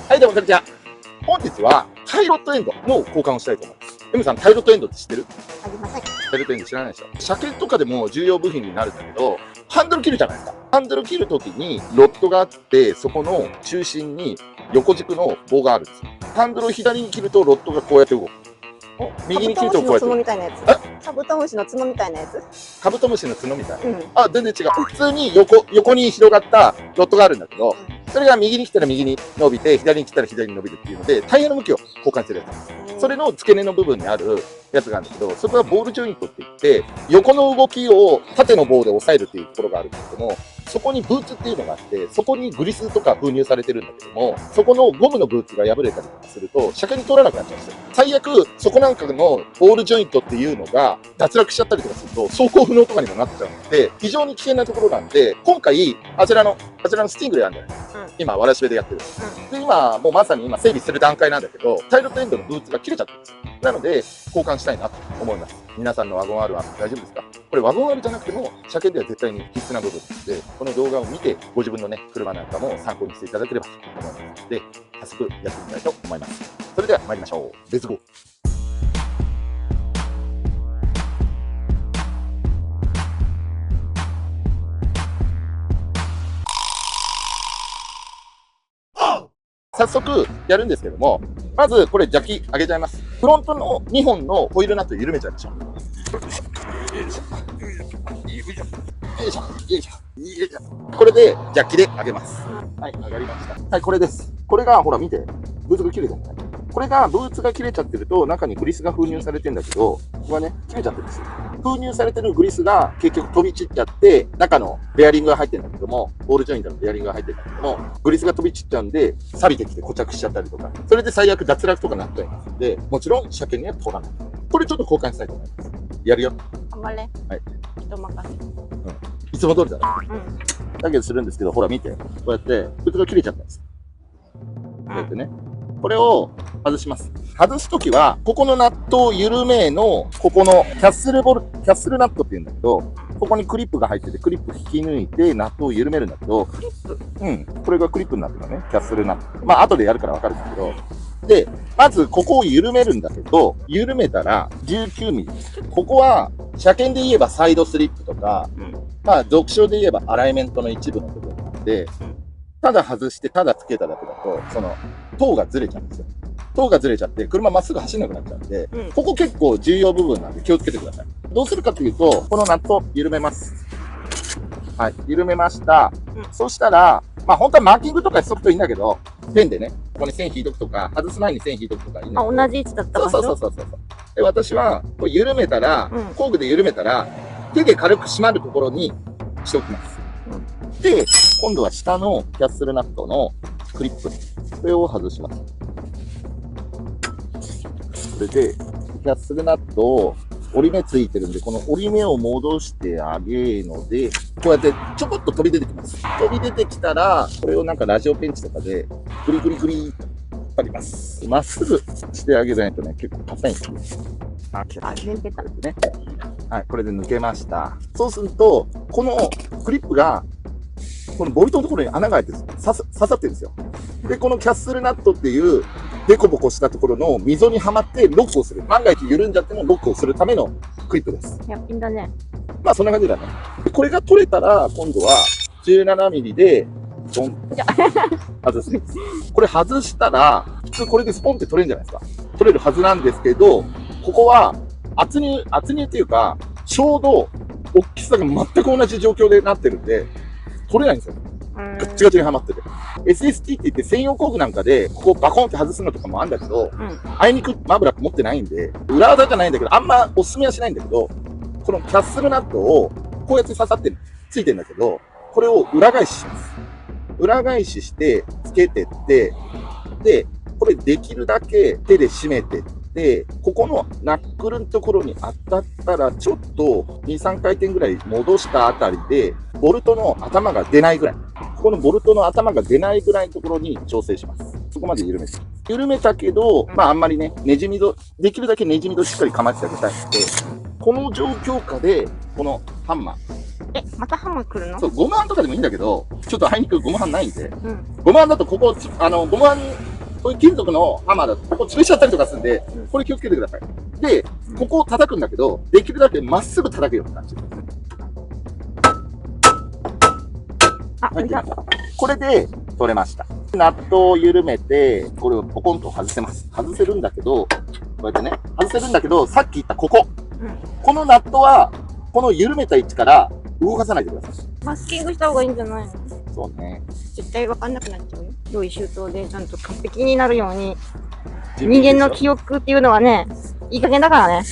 はい、どうもこんにちは。本日はパイロットエンドの交換をしたいと思います。M さん、パイロットエンドって知ってる？ありません。パイロットエンド知らないでしょ？車検とかでも重要部品になるんだけど、ハンドル切るじゃないですか。ハンドル切るときにロッドがあって、そこの中心に横軸の棒があるんですよ。ハンドルを左に切るとロッドがこうやって動く。右に切るとこうやって。角みたいなやつ。カブトムシの角みたいなやつ。カブトムシの角みたいな。うん。あ、全然違う。普通に横に広がったロッドがあるんだけど、それが右に来たら右に伸びて、左に来たら左に伸びるっていうので、タイヤの向きを交換するやつ。それの付け根の部分にあるやつがあるんだけど、そこがボールジョイントって言って、横の動きを縦の棒で押さえるっていうところがあるんだけども、そこにブーツっていうのがあって、そこにグリスとか封入されてるんだけども、そこのゴムのブーツが破れたりとかすると、車検に通らなくなっちゃうんですよ。最悪、そこなんかのボールジョイントっていうのが脱落しちゃったりとかすると、走行不能とかにもなっちゃうので、非常に危険なところなんで、今回、あちらのスティングであるんじゃないですか。今、わらしべでやってる。で、今、もうまさに今整備する段階なんだけど、パイロットエンドのブーツが切れちゃってるんですよ。なので、交換したいなと思います。皆さんのワゴン R は大丈夫ですか？これワゴン R じゃなくても、車検では絶対に必須な部分なので、この動画を見て、ご自分のね、車なんかも参考にしていただければと思いますので、早速やってみたいと思います。それでは参りましょう。レッツゴー。早速やるんですけども、まずこれジャッキ上げちゃいます。フロントの2本のホイールナット緩めちゃいましょう。これでジャッキで上げます。はい、上がりました。はい、これです。これがほら見て、ブーツが切れてるね。これがブーツが切れちゃってると中にグリスが封入されてるんだけど、ここはね、切れちゃってるんですよ。封入されてるグリスが結局飛び散っちゃって、中のベアリングが入ってるんだけども、ボールジョイントのベアリングが入ってるんだけども、グリスが飛び散っちゃうんで、錆びてきて固着しちゃったりとか、それで最悪脱落とかなっちゃいますんで、もちろん車検には通らない。これちょっと交換したいと思います。やるよ。頑張れ。はい。人任せ。いつも通りだろ。うん。だけどするんですけど、ほら見て。こうやって、ブーツが切れちゃったんです。こうやってね。これを外します。外すときは、ここのナットを緩めの、ここのキャッスルナットって言うんだけど、ここにクリップが入ってて、クリップ引き抜いて、ナットを緩めるんだけど、クリップ。うん。これがクリップになってるのね。キャッスルナット。まあ、後でやるからわかるんだけど。で、まずここを緩めるんだけど、緩めたら19ミリ。ここは、車検で言えばサイドスリップとか、まあ、読書で言えばアライメントの一部の部分なんで、ただ外して、ただつけただけだと、その、塔がずれちゃうんですよ。塔がずれちゃって、車まっすぐ走んなくなっちゃうんで、ここ結構重要部分なんで気をつけてください。どうするかというと、このナット緩めます。はい、緩めました。そしたら、まあ本当はマーキングとかしとくといいんだけど、ペンでね、ここに線引いとくとか、外す前に線引いとくとかいいんだけど。あ、同じ位置だった場所。そう。で、私は、これ緩めたら、工具で緩めたら、手で軽く締まるところにしておきます。で、今度は下のキャッスルナットのクリップ。これを外します。これで、キャッスルナットを折り目ついてるんで、この折り目を戻してあげるので、こうやってちょこっと飛び出てきます。飛び出てきたら、これをなんかラジオペンチとかで、グリグリグリと引っ張ります。まっすぐしてあげないとね、結構硬いんですよ。抜けた。ね。はい、これで抜けました。そうすると、このクリップが、このボルトのところに穴が開いてるんですよ。刺さってるんですよ。で、このキャッスルナットっていう、デコボコしたところの溝にはまってロックをする。万が一緩んじゃってもロックをするためのクリップです。100均だね。まあそんな感じだね。これが取れたら、今度は17ミリで、ドン。外す。これ外したら、普通これでスポンって取れるんじゃないですか。取れるはずなんですけど、ここは圧入っていうか、ちょうど大きさが全く同じ状況でなってるんで、取れないんですよ。ガッチガチにはまってて。SST って言って専用工具なんかで、ここバコンって外すのとかもあるんだけど、あいにくマブラック持ってないんで、裏技じゃないんだけど、あんまおすすめはしないんだけど、このキャッスルナットをこうやって刺さってついてるんだけど、これを裏返しします。裏返しして、つけてって、で、これできるだけ手で締めてって、ここのナックルのところに当たったら、ちょっと2、3回転ぐらい戻したあたりで、ボルトの頭が出ないぐらい。このボルトの頭が出ないぐらいのところに調整します。そこまで緩めて。緩めたけど、まああんまりね、ネジミド、できるだけネジミドしっかり構えてあげたいので、この状況下で、このハンマー。またハンマー来るの？そう、ゴムハンとかでもいいんだけど、ちょっとあいにくゴムハンないんで、ゴムハンだとここ、ゴムハンこういう金属のハマーだと、ここ潰しちゃったりとかするんで、これ気をつけてください。で、ここを叩くんだけど、できるだけまっすぐ叩くような感じ。あ、はい、これで取れました。ナットを緩めて、これをポコンと外せます。外せるんだけど、こうやってね、外せるんだけど、さっき言ったここ。このナットは、この緩めた位置から動かさないでください。マスキングした方がいいんじゃないの？そうね。絶対わかんなくなっちゃうよ。用意周到でちゃんと完璧になるように。人間の記憶っていうのはね、いい加減だからね。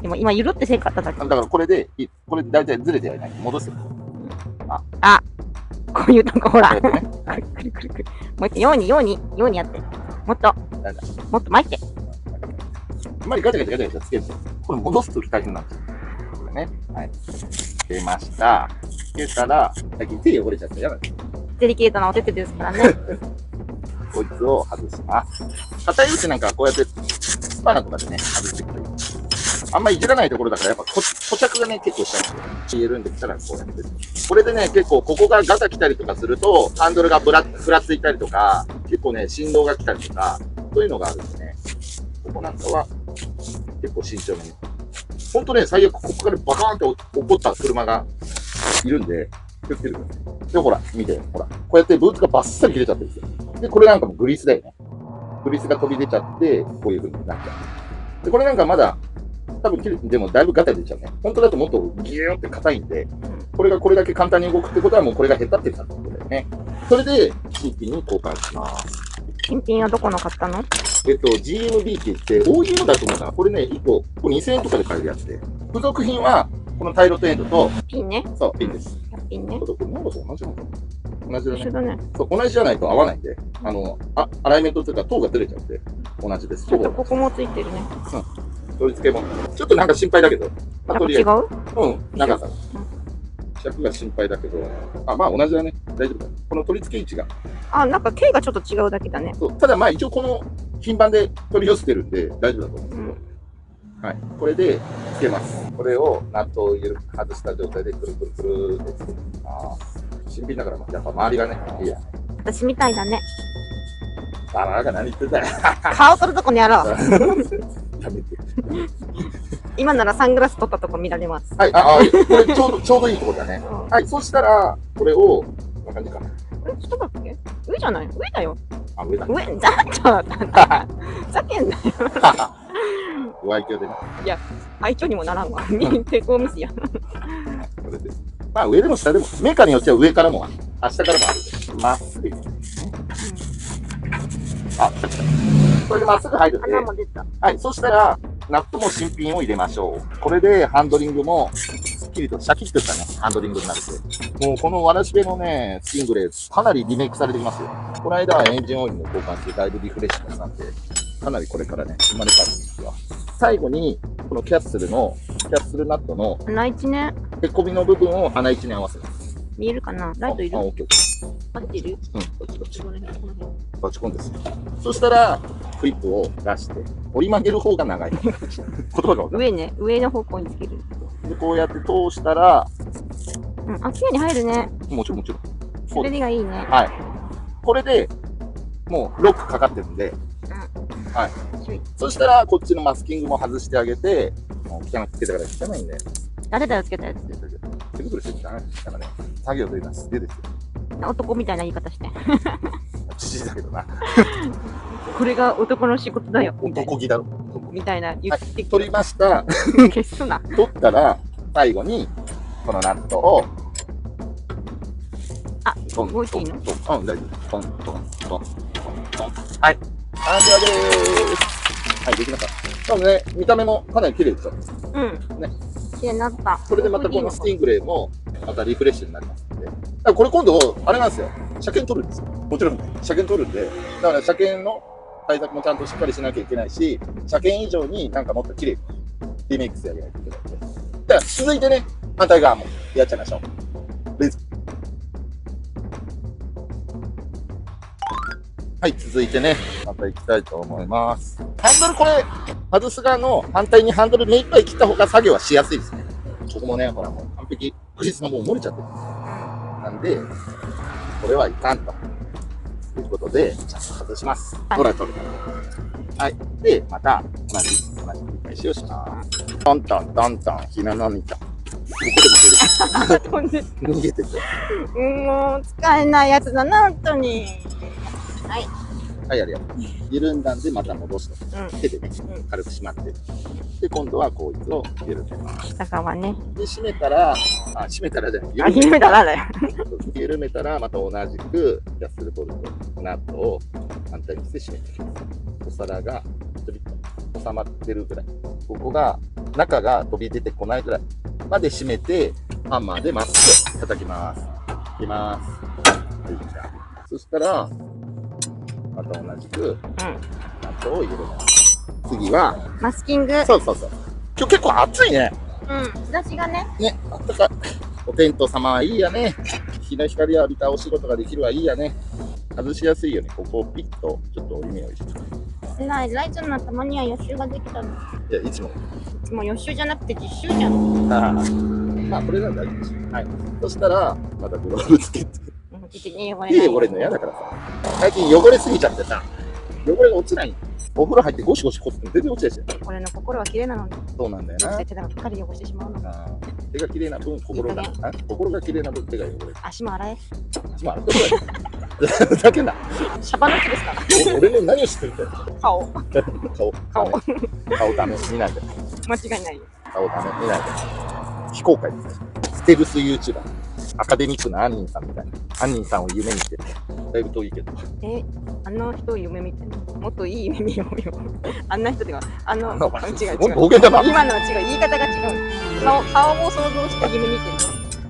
でも今、ゆるってせんかっただけ。だからこれで、これ大体ずれてはいない。戻すよ。あ、こういうとこほら。こうやってね。くるくるくる。もう一回、ようにやって。もっと巻いて。あんまりガチャガチャガチャガチャつけると、これ戻すとき大変なんですよ。これね。はい。出ました。つけたら、最近手汚れちゃったらやばい。デリケートなお手手ですからね。こいつを外します。硬いうちなんかこうやってスパナとかでね、外していくといい。あんまりいじらないところだからやっぱ固着がね、結構したんですよ。緩んできたらこうやって。これでね、結構ここがガタ来たりとかすると、ハンドルがふらついたりとか、結構ね、振動が来たりとか、そういうのがあるんでね。ここなんかは結構慎重に。ほんとね、最悪ここからバカーンって起こった車がいるんで、気をつけてください。で、ほら、見て、ほら。こうやってブーツがバッサリ切れちゃってるんですよ。で、これなんかもグリースだよね。グリースが飛び出ちゃって、こういう風になっちゃう。で、これなんかまだ、多分切れて、でもだいぶガタ出ちゃうね。本当だともっとギューって硬いんで、これがこれだけ簡単に動くってことはもうこれがへたってきたってことだよね。それで、新品に交換します。新品はどこの買ったの？GMB って言って、OEM だと思うな。これね、1個、2000円とかで買えるやつで。付属品は、このタイロットエンドと、ピンね。そう、ピンです。ピンね。これ長さ同じなのかな？同じだね。一緒だね。そう、同じじゃないと合わないんで、アライメントというか、塔がずれちゃうんで、同じです。ちょっとここもついてるね。取り付けも。ちょっとなんか心配だけど、まあ、とりあえず。違う？長さ。尺が心配だけど、まあ同じだね。大丈夫だ。この取り付け位置が。なんか径がちょっと違うだけだね。そう、ただまあ一応この品番で取り寄せてるんで大丈夫だと思うんですけど。はい。これでつけます。これをナットを外した状態でくるくるくるってつけていきます。新品だからやっぱ周りがね、いいや。私みたいだね。なんか何言ってんだよ。顔取るとこにやろう。やめて。今ならサングラス取ったとこ見られます。はい、これちょうどいいところだね。はい、そしたら、これを、こんな感じかな。下だっけ？上じゃない？上だよ。上だ。上、じゃあ、ざけんなよ。ご愛嬌でね。いや、愛嬌にもならんわ。抵抗ミスや。これです。まあ上でも下でも、メーカーによっては上からも、下からもあるんで。まっすぐですね。これでまっすぐ入るんで。穴も出た。はい、そしたら、ナットも新品を入れましょう。これでハンドリングも、すっきりと、シャキッとしたね、ハンドリングになるんで。もうこのわらしべのね、スティングレー、かなりリメイクされてきますよ。この間はエンジンオイルの交換してだいぶリフレッシュしたんで、かなりこれからね、生まれ変わるんですよ。最後に、このキャッスルナットの、穴一ね。へこみの部分を穴位置に合わせます。見えるかな？ライトいる？オッケー。合ってる？こっち。この辺。バチコンですよ。そしたら、フリップを出して、折り曲げる方が長い。言葉が分かる。上ね、上の方向につける。で、こうやって通したら、綺麗に入るね。もちろん。滑りがいいね。はい。これで、もうロックかかってるんで、はい。そしたら、こっちのマスキングも外してあげて、もう汚くつけたから汚いんで。誰だよ、つけたやつ。手袋して汚いからね、作業というのは素手ですよ。男みたいな言い方して。父だけどな。これが男の仕事だよ。男気だろ。みたいな言って取りました。消すな。取ったら、最後に、このナットを、動いていいの？大丈夫。トン。はい。完了でーす。はい、できました。なのでね、見た目もかなり綺麗でしょ。ね。綺麗になった。それでまたこのスティングレーも、またリフレッシュになりますので。だからこれ今度、あれなんですよ。車検取るんですよ。もちろん、車検取るんで、だから車検の対策もちゃんとしっかりしなきゃいけないし、車検以上になんかもっと綺麗にリメイクしてあげないといけないので。では、続いてね、反対側もやっちゃいましょう。レイズ。はい、続いてね、また行きたいと思います。ハンドルこれ、外す側の反対にハンドル目いっぱい切った方が作業はしやすいですね。ここもね、ほらもう完璧、グリスがもう漏れちゃってるんですよ。なんで、これはいかんと。ということで、じゃあ外します。はいほら、取る。はい。で、また、同じ繰り返しをします。トントントントン、ひなのみちゃん。ここでも逃げてて。もう使えないやつだな、本当に。はい。はい、やるよ。緩んだんで、また戻すと。手でね、軽く締まってる。で、今度はこいつを緩めます。下側ね。で、締めたら、締めたらじゃない。緩めたらだよ。緩めたら、また同じく、キャッスルボルト、ナットを反対にして締めていきます。お皿が、ちょびっと収まってるぐらい。ここが、中が飛び出てこないぐらいまで締めて、ハンマーでまっすぐ叩きます。いきます。はい、じゃあ。そしたら、また同じく、ナットを入れます。次は、マスキング。そうそうそう。今日結構暑いね。日差しがね。ね、あったかい。お天道様はいいやね。日の光を浴びたお仕事ができるはいいやね。外しやすいように、ここをピッと、ちょっと折り目を入れて。ライトになったまには予習ができたの。いや、いつも。もう予習じゃなくて実習じゃん。まあ、これが大事です。はい。そしたら、またグローブつけて。手汚れるの嫌だからさ。最近汚れすぎちゃってさ、汚れが落ちない。お風呂入ってゴシゴシこすって全然落ちないし。俺の心は綺麗なのに。そうなんだよな。手がばっかり汚してしまうの。手が綺麗な分、心が綺麗な分、手が汚れる。足も洗え。足も洗ってこない。ふざけんな。シャバ抜きですか。俺の何を知ってるんだよ。顔ダメ。見ないで。間違いないよ。顔ダメ。見ないで。非公開です。ステルス YouTuber。アカデミックなアンニンさんみたいな。アンニンさんを夢見てる。だいぶ遠いけど。あの人を夢見てる。もっといい夢見ようよ。あんな人では、違う。今のは違う。言い方が違う。顔を想像して夢見てる。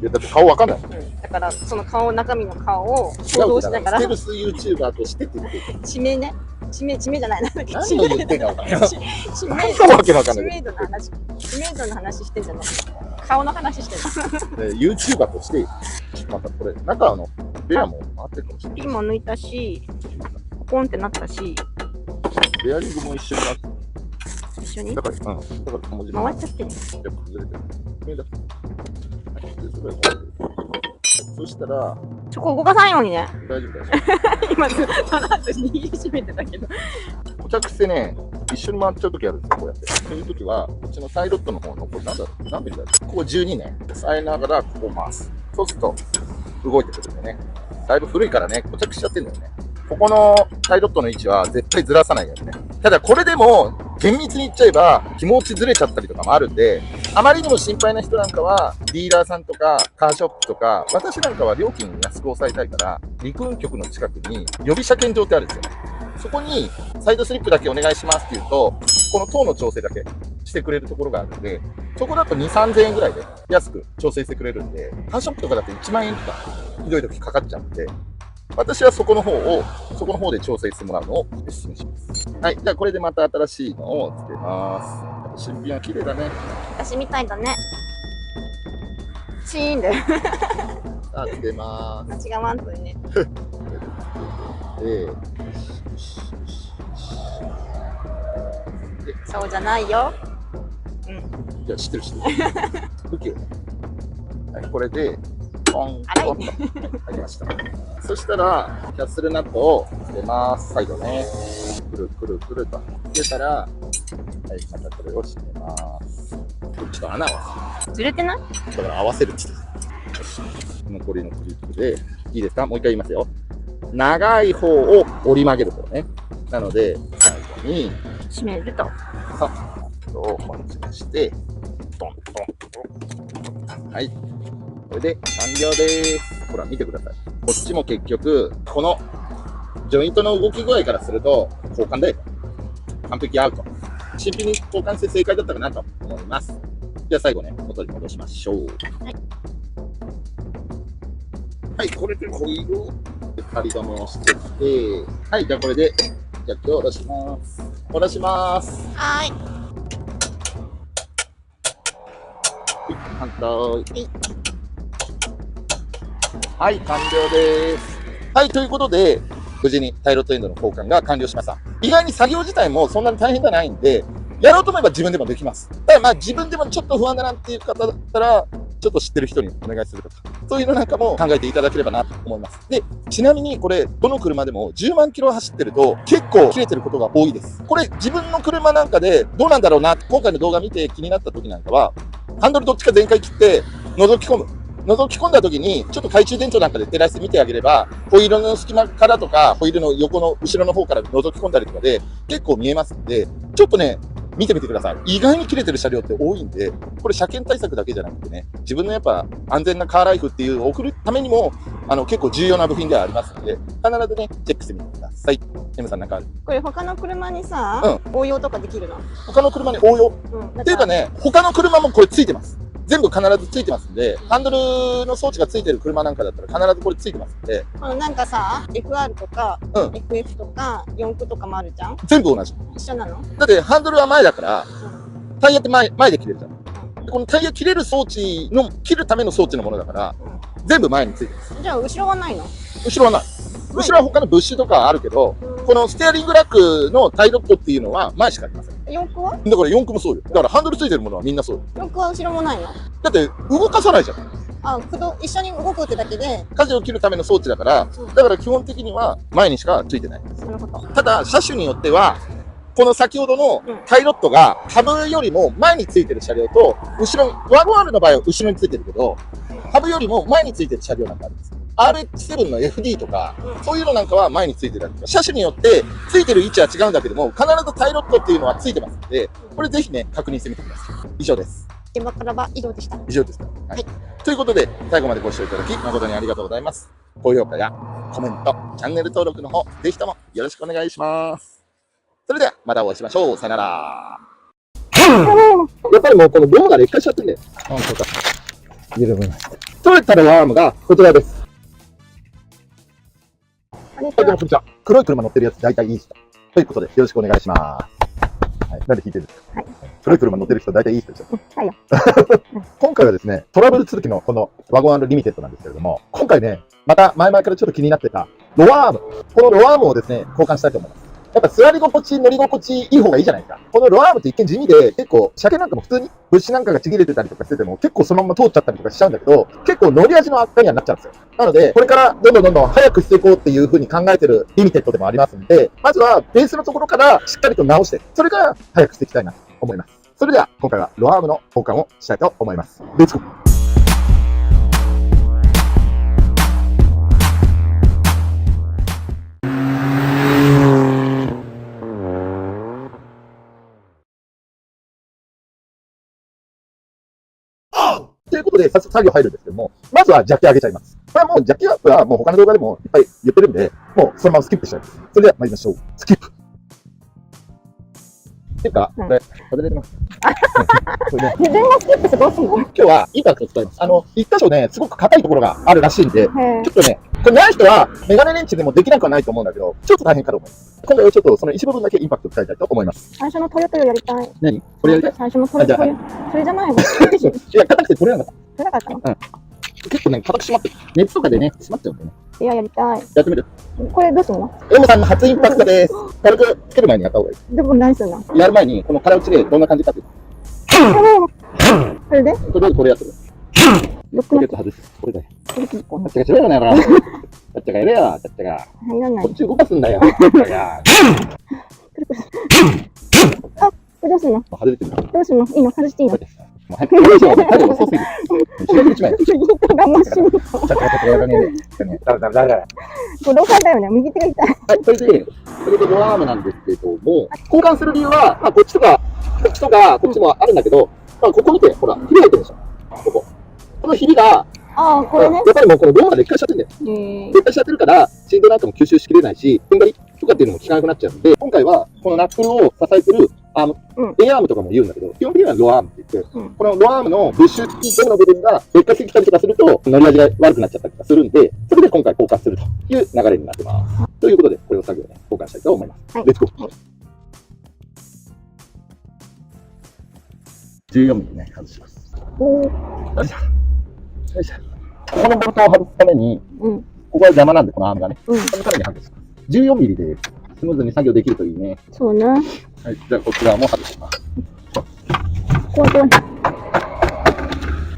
いや、だって顔わかんない。だから、その中身の顔を想像しながら。ステルス YouTuber としてって言ってる。地名ね。地名じゃないな。何を言ってんかわかんない。知名度の話してんじゃない。顔の話してる。YouTuber として、またこれ、中のベアも回ってるかもしれない。ピンも抜いたし、ポンってなったし。ベアリングも一緒になって。一緒にだから、回っちゃってる。やっぱ崩れてる。そしたら、そこ動かさんようにね。大丈夫。今、その後握りしめてたけど。固着してね、一緒に回っちゃうときあるんですよ、こうやって。そういうときは、こっちのサイドットの方の、これなんだろう、何ミリだろう。ここ12ね、押さえながら、ここを回す。そうすると、動いてくるんでね。だいぶ古いからね、固着しちゃってんだよね。ここのサイドットの位置は絶対ずらさないようにね。ただこれでも、厳密に言っちゃえば気持ちずれちゃったりとかもあるんで、あまりにも心配な人なんかは、ディーラーさんとかカーショップとか、私なんかは料金安く抑えたいから、陸運局の近くに予備車検場ってあるんですよ。そこにサイドスリップだけお願いしますって言うと、この塔の調整だけしてくれるところがあるんで、そこだと2、3000円ぐらいで安く調整してくれるんで、カーショップとかだと1万円とかひどい時かかっちゃうんで、私はそこの方で調整してもらうのをお勧めします。はい。じゃあこれでまた新しいのをつけます。新品は綺麗だね。私みたいだね。チーンで。さあ、つけます。間違わんとね。そうじゃないよ。いや、知ってる。武器をね。はい、これで、ポンポンと入りました。そしたら、キャッスルナットをつけます。サイドね。くるくるくると。つけたら、はい、またこれを締めます。ちょっと穴を。ずれてない？だから合わせるって言ってた。残りのクリップで、いいですか？もう一回言いますよ。長い方を折り曲げる方ね。なので、最後に、締めると。そう。を持ちして、トントン。はい。これで完了です。ほら、見てください。こっちも結局、このジョイントの動き具合からすると、交換で完璧アウト。新品に交換して正解だったかなと思います。じゃあ最後ね、元に戻しましょう。はい。はい、これでホイールを仮止めをしてきて、はい、じゃあこれで、ジャッキを下ろします。下ろします。はい。反対。はい、完了です。はい、ということで、無事にタイロットエンドの交換が完了しました。意外に作業自体もそんなに大変じゃないんで、やろうと思えば自分でもできます。ただまあ自分でもちょっと不安だなっていう方だったら、ちょっと知ってる人にお願いするとか、そういうのなんかも考えていただければなと思います。で、ちなみにこれ、どの車でも10万キロ走ってると結構切れてることが多いです。これ、自分の車なんかでどうなんだろうな、今回の動画見て気になった時なんかは、ハンドルどっちか全開切って覗き込む。覗き込んだ時に、ちょっと懐中電灯なんかで照らして見てあげれば、ホイールの隙間からとか、ホイールの横の後ろの方から覗き込んだりとかで、結構見えますんで、ちょっとね、見てみてください。意外に切れてる車両って多いんで、これ車検対策だけじゃなくてね、自分のやっぱ安全なカーライフっていう送るためにも、結構重要な部品ではありますので、必ずね、チェックしてみてください。M さんなんかある？これ他の車にさ、応用とかできるの？他の車に応用。例えばね、他の車もこれついてます。全部必ずついてますんで、ハンドルの装置がついてる車なんかだったら必ずこれついてますんで。なんかさ、FR とか、FF とか、四駆とかもあるじゃん？全部同じ。一緒なの？だってハンドルは前だから、タイヤって前で切れるじゃん。でこのタイヤ切れる装置の、切るための装置のものだから、全部前についてます。じゃあ後ろはないの？後ろはない。後ろは他のブッシュとかあるけど、このステアリングラックのタイロットっていうのは前しかありません。四駆は？だから四駆もそうよ。だからハンドルついてるものはみんなそうよ。四駆は後ろもないの？だって動かさないじゃん。一緒に動くってだけで。舵を切るための装置だから、だから基本的には前にしかついてない。なるほど。ただ、車種によっては、この先ほどのタイロットがハブよりも前についてる車両と、後ろに、ワゴン R の場合は後ろについてるけど、ハブよりも前についてる車両なんかあるんです。RX7 の FD とか、そういうのなんかは前についてたりとか、車種によってついてる位置は違うんだけども、必ずタイロットっていうのはついてますので、これぜひね、確認してみてください。以上です。現場からは以上でした。以上ですか。はい。ということで、最後までご視聴いただき、誠にありがとうございます。高評価やコメント、チャンネル登録の方、ぜひともよろしくお願いします。それでは、またお会いしましょう。さよなら。やっぱりもうこのゴムが劣化しちゃってんだよ。そうか。緩めました。取れたらワームがこちらです。はい、どうもこんにちは。黒い車乗ってるやつ大体いい人。ということで、よろしくお願いします。はい、なんで聞いてるんですか？はい。黒い車乗ってる人大体いい人ですよ。はいよ。今回はですね、トラブル続きのこのワゴン R リミテッドなんですけれども、今回ね、また前々からちょっと気になってたロアーム。このロアームをですね、交換したいと思います。やっぱ座り心地、乗り心地いい方がいいじゃないですか。このロアームって一見地味で、結構、車検なんかも普通に、物資なんかがちぎれてたりとかしてても、結構そのまま通っちゃったりとかしちゃうんだけど、結構乗り味の悪化にはなっちゃうんですよ。なので、これからどんどん早くしていこうっていう風に考えてるリミテッドでもありますんで、まずはベースのところからしっかりと直して、それから早くしていきたいなと思います。それでは、今回はロアームの交換をしたいと思います。レッツゴー。ということで、早速作業入るんですけども、まずはジャッキ上げちゃいます。これはもうジャッキアップはもう他の動画でもいっぱい言ってるんで、もうそのままスキップしちゃいます。それでは参りましょう。スキップ。っていうか、これ、外れてます。自分のスキップすごすぎる。今日はインパクトを使います。一箇所ね、すごく硬いところがあるらしいんで、ちょっとね、これない人はメガネレンチでもできなくはないと思うんだけど、ちょっと大変かと思います。今回はちょっとその一部分だけインパクトを使いたいと思います。最初のトヨトヨやりたい。何これやりたい？最初のトヨトヨ。それじゃないの？いや、硬くて取れなかった。取れなかったの？うん。結構ね、硬く締まってる。熱とかでね、締まっちゃうんだよね。いや、やりたい。やってみる？これどうすんの？ M さんの初インパクトです。軽くつける前にやった方がいい。でも何すんの？やる前に、この空打ちでどんな感じかっていう。それでとりあえずこれやってる。よくない？外す。これだよ。これ結構ちゃっちゃがしろよな、やろ。ちゃっちゃがやれよ、ちゃっちゃが。入らない。こっち動かすんだよ。ちゃっちゃが。あ、これどうすんの？外れてる。どうすんの？いいの？外していいの？もう早くやりましょう。早く遅すぎる。左に一枚。人がもしに。ちゃっちゃがやらねえで。だ。これローカルだよね。右手が痛い。はい、それでロアームなんですけども、交換する理由は、まあ、こっちとか、こっちもあるんだけど、まあ、ここ見て、ほら、ひび入ってるでしょ。ここ。このひびが、これね。やっぱりもうこのゴムが劣化しちゃってるんだよ。劣化しちゃってるから、振動なんかも吸収しきれないし、踏んだりとかっていうのも効かなくなっちゃうんで、今回は、このナックルを支えてるアーム、A アームとかも言うんだけど、基本的にはロアームって言って、このロアームのブッシュ、ゴムの部分が劣化してきたりとかすると、乗り味が悪くなっちゃったりとかするんで、それで今回交換するという流れになってます。ということで、これを作業で交換したいと思います。レッツゴー。14ミリね、外します。よいしょ。よいしょ。ここのボルトを外すために、ここが邪魔なんで、このアームがね。そのために外します。14ミリでスムーズに作業できるといいね。そうね。はい、じゃあこっち側も外します。こうやって。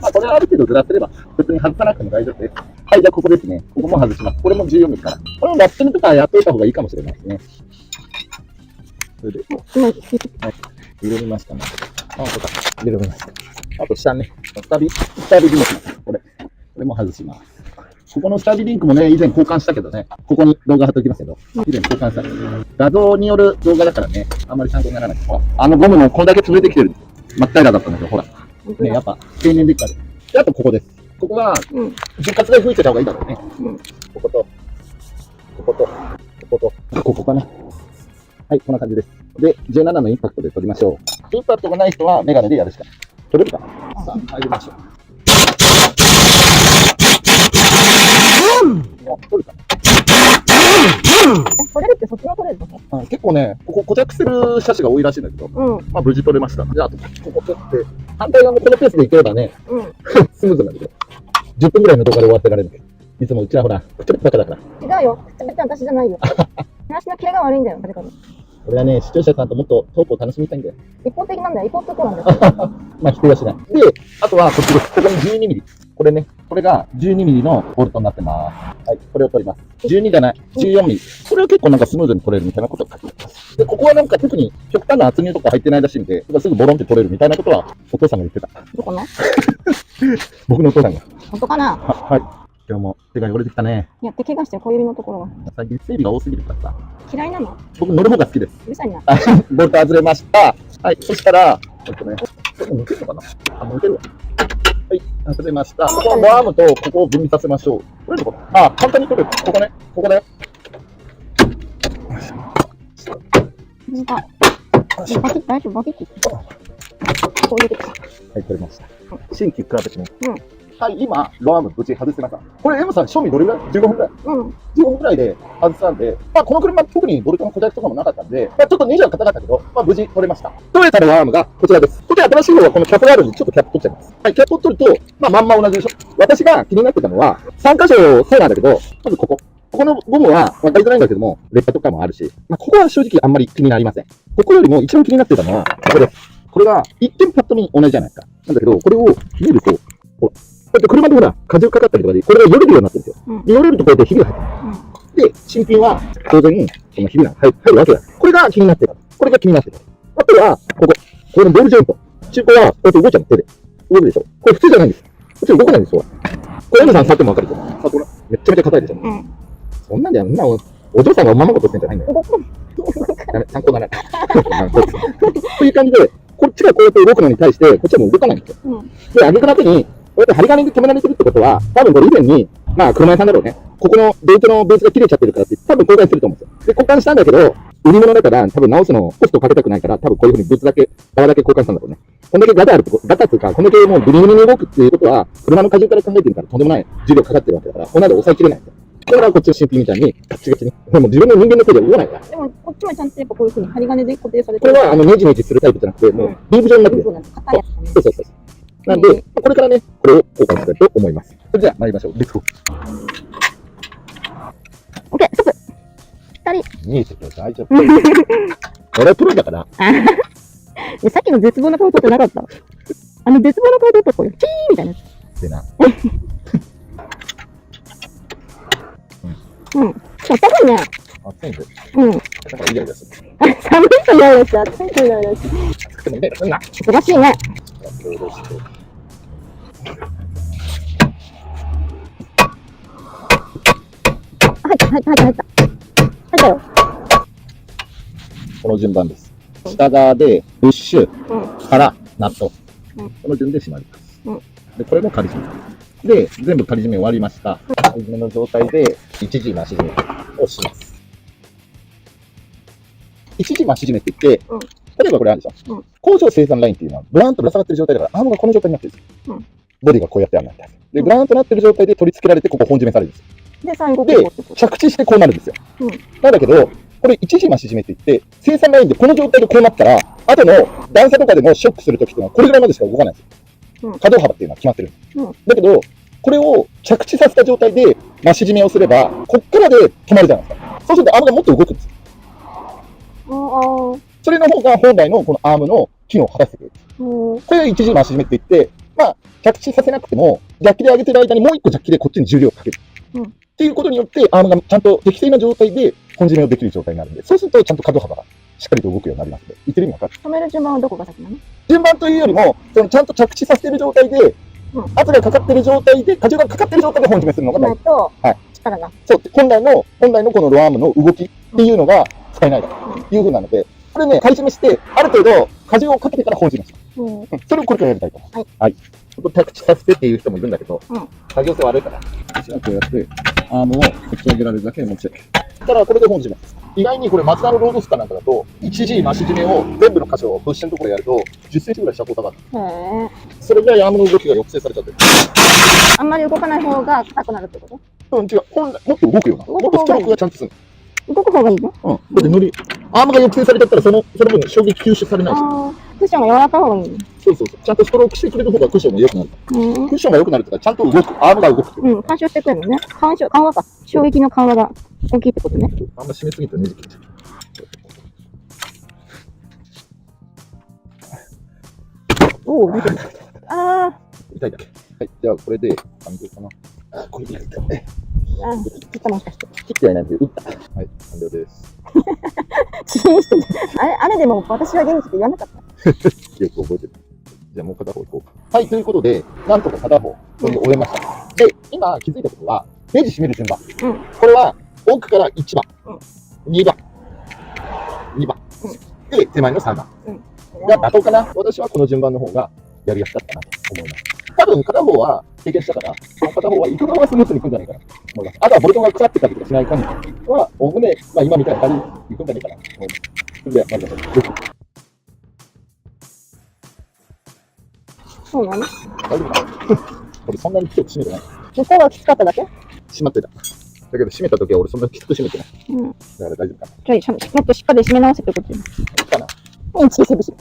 まあ、ここれはある程度ずらせれば、普通に外さなくても大丈夫です。はい、じゃあここですね。ここも外します。これも14ミリから。これもラッピングとかやっといた方がいいかもしれないですね。それで、はい、入れましたね。あ、そうか。入れました。あと下ね、スタビリンク。これも外します。ここのスタビリンクもね、以前交換したけどね、ここに動画貼っておきますけど、以前交換した。画像による動画だからね、あんまり参考にならない。ほら、あのゴムもこれだけ潰れてきてるんですよ。真っ平らだったんだけど、ほら。ね、やっぱ、経年劣化で。で、あとここです。ここは、潤滑剤吹いてた方がいいだろうね。ここと、ここと、ここと、ここかな。はい、こんな感じです。で、17のインパクトで取りましょう。インパクトがない人はメガネでやるしかない。取れるかな。さあ、入りましょう。取るかな。取れるってそっちが取れるの？結構ね、ここ固着する車種が多いらしいんだけど、まあ無事取れました。じゃあ、あとここ取って、反対側のこのペースでいければね、スムーズなんだけど、10分ぐらいの動画で終わってられるんだけど、いつもうちはほら、くちゃバカだから。違うよ。くちゃべった私じゃないよ。話のキレが悪いんだよ、誰かに。これはね、視聴者さんともっとトークを楽しみたいんだよ。一方的なんだよ、一方通行なんだよ。まあ否定はしない。で、あとはこっちです。ここに12ミリ。これね、これが12ミリのボルトになってます。はい、これを取ります。12じゃない、14ミリ。これは結構なんかスムーズに取れるみたいなことが書いてあります。で、ここはなんか特に極端な圧入とか入ってないらしいんで、すぐボロンって取れるみたいなことはお父さんが言ってた。どこの？僕のお父さんが。本当かな？はい。今日も手が汚れてきたね。いや、手怪我してる小指のところが。最近整備が多すぎるからさ。嫌いなの？僕乗る方が好きです。うるさいな。ボルト外れました。はい、そしたら、ちょっとね、ちょっと抜けるのかな？抜けるわ。はい、外れました。ここのアームとここを分離させましょう。これどこ？簡単に取れる。ここね、ここだよ。大丈夫、バキッて。こう入れてきた。はい、取れました。新キックアップですね。はい、今、ローアーム無事外せました。これ、M さん、賞味どれぐらい ?15 分ぐらい。15分ぐらいで外したんで、この車、特にボルトの固着とかもなかったんで、ちょっとネジは硬かったけど、無事取れました。取れたローアームがこちらです。これ新しい方はこのキャップがあるんで、ちょっとキャップ取っちゃいます。はい、キャップを取ると、まんま同じでしょ。私が気になってたのは、3箇所そうなんだけど、まずここ。ここのゴムは分かりづらいんだけども、劣化とかもあるし、ここは正直あんまり気になりません。ここよりも一番気になってたのは、ここです。これが一見パッと見同じじゃないですか。なんだけど、これを見ると、ほら。こうやって車でほら、荷重かかったりとかで、これがよれるようになってるんですよ。で、よれるとこうやってひびが入ってる。で、新品は当然、そのひびが入るわけだ。これが気になってた。これが気になってた。あとは、これのボールジョイント。中古は、こうやって動いちゃうの、手で。動くでしょ。これ普通じゃないんです。こっち動かないんですよ。これ M さん触ってもわかるでしょ。これ、めっちゃめちゃ硬いでしょ。そんなんだよ。お嬢さんがおままごとしてんじゃないんだよ。ダメ、参考にならない。こういう感じで、こっちがこうやって動くのに対して、こっちはもう動かないんですよ。で、挙句の後に、こうやって針金で止められてるってことは、多分これ以前に、車屋さんだろうね。ここのベルトのベースが切れちゃってるからって、多分交換すると思うんですよ。で、交換したんだけど、売り物だから、多分直すのコストかけたくないから、多分こういう風に物だけ、側だけ交換したんだろうね。こんだけガタあると、ガタっていうか、こんだけもうグリグリに動くっていうことは、車の荷重から考えてるからとんでもない重量かかってるわけだから、こんなの抑えきれないんですよ。だからこっちの新品みたいに、ガッチガチに。もう自分の人間の手で動かないから。でも、こっちもちゃんとやっぱこういう風に針金で固定されてる。これはネジネジするタイプじゃなくて、もうリーブ状になってる。硬いやつだね。そう。なんで、これからね、これを交換したいと思います。それでは参りましょう。レッツゴー。オッケー、ストップ。見えてください。ちょっと。俺はプロだから。さっきの絶望の顔撮ってなかった。絶望の顔撮ったこれ、チーみたいなやつ。でな。高いね。暑いんで。だからイライラする。寒いとイライラして、暑いとイライラして。暑くてもイライラするな。忙しいね。入ったよ。この順番です。下側で、ブッシュ、からナット。この順で締まります。で、これも仮締め。で、全部仮締め終わりました。仮締めの状態で、一時増し締めをします。一時増し締めって言って、例えばこれあるでしょ。工場生産ラインっていうのは、ブラーンとぶら下がってる状態だから、アームがこの状態になってるんですよ。ボディがこうやってあるんです。で、ブラーンとなってる状態で取り付けられて、ここ本締めされるんですよ。で、最後で、着地してこうなるんですよ。なんだけど、これ一時増し締めって言って、生産ラインでこの状態でこうなったら、後の段差とかでもショックするときっていうのは、これぐらいまでしか動かないんですよ。可動幅っていうのは決まってる。だけど、これを着地させた状態で増し締めをすれば、こっからで止まるじゃないですか。そうするとアームがもっと動くんですよ。それの方が本来のこのアームの機能を果たしてくれる。これが一時増し締めって言って、まあ、着地させなくても、ジャッキで上げてる間にもう一個ジャッキでこっちに重量をかける。うんっていうことによって、アームがちゃんと適正な状態で本締めをできる状態になるんで、そうするとちゃんと可動幅がしっかりと動くようになりますので、言ってる意味わかる？止める順番はどこが先なの？順番というよりも、そのちゃんと着地させてる状態で、うん圧がかかってる状態で、荷重がかかってる状態で本締めするのが大事。ないと、はい力が。そう、本来のこのローアームの動きっていうのが使えないという風なので、これね、買い締めして、ある程度荷重をかけてから本締めする。うん。それをこれからやりたいと思います。はい。はい。ちょっと着地させてっていう人もいるんだけど、うん作業性悪いから、しなくやって、アームを持ち上げられるだけ持ち上げる。そしたらこれで本締めです。意外にこれ、マツダのロードスカーなんかだと、1G 増し締めを全部の箇所をプッシュのところやると、10センチぐらい下降下がる。へえ。それぐらいアームの動きが抑制されちゃってる。あんまり動かない方が硬くなるってことうん、違う。本来、もっと動くような。もっとストロークがちゃんとする。動く方がいいの？うん。だって乗り、アームが抑制されちゃったら、その分衝撃吸収されないし。ああ、クッションが柔らかい方がいいの？そうそうそう。ちゃんとストロークしてくれる方がクッションも良くなる。うんクッションが良くなるとか、ちゃんと動く。アームが動く。うん、干渉してくれるのね。緩和か。衝撃の緩和が大きいってことね。あんま締めすぎるとねじ切れちゃう。おお、出てる。ああ、痛いだけ。はい。じゃあ、これで、完了かな。あ、これでいいかね。切ったもしかして。切ってはいないんで、打った。はい、完了です。遅延してる。あれでも私は元気って言わなかった。よく覚えてる。じゃあ、もう片方いこうか。はい、ということで、なんとか片方、これで終えました。で、今気づいたことは、ネジ締める順番。うん。これは、奥から1番、うん2番、2番、で、手前の3番。うんが妥当かな。私はこの順番の方がやりやすかったなと思います。多分片方は経験したから、片方は行く側はスムーズにいくんじゃないかなと思います。あとはボルトが腐ってたりとかしない限りは、おおむね、まあ今みたいな感じで行くんじゃないかなと思います。それでは、まずは、そうなの？大丈夫かなこれそんなに強く締めてない。向こうがきつかっただけ？締まってた。だけど締めた時は俺そんなにきつく締めてない。うん。だから大丈夫かな。じゃあ、もっとしっかり締め直せってことよ。かな。インチキセビシ。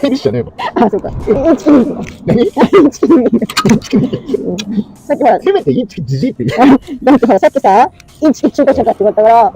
セビシじゃねえわ。あ、そうか。インチキセビシ。何インチキセビシ。さっきほら、せめてインチキジジイって言だってほら、さっきさ、インチキ中古車かって言われたから、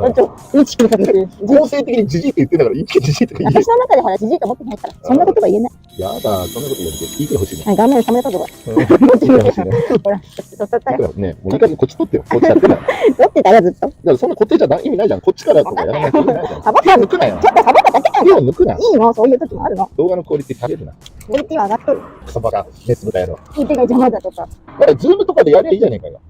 インチキにかけて、う。合成的にジジイって言ってんだから、インチキジジイって言え。私の中でほら、じじいと思ってないから、そんなことは言えない。やだ、そんなこと言われて聞いてほしいね。はい、顔面冷めたとこ。聞いてほしいね。ほら、そうったよ。ね、もういい加減こっち取ってよ。こっちやってない。だか取ってたよ、ずっと。らそんな固定じゃ意味ないじゃん。こっちからとかやらないと意味ないじゃん。サボった抜くなよち。ょっとサボっただけじゃん。手を抜くな。いいの、そういう時もあるの。動画のクオリティ下げるな。クオリティは上がっとる。クソバカ、メス豚野郎。聞いてが邪魔だとか。だからズームとかでやりゃいいじゃねえかよ。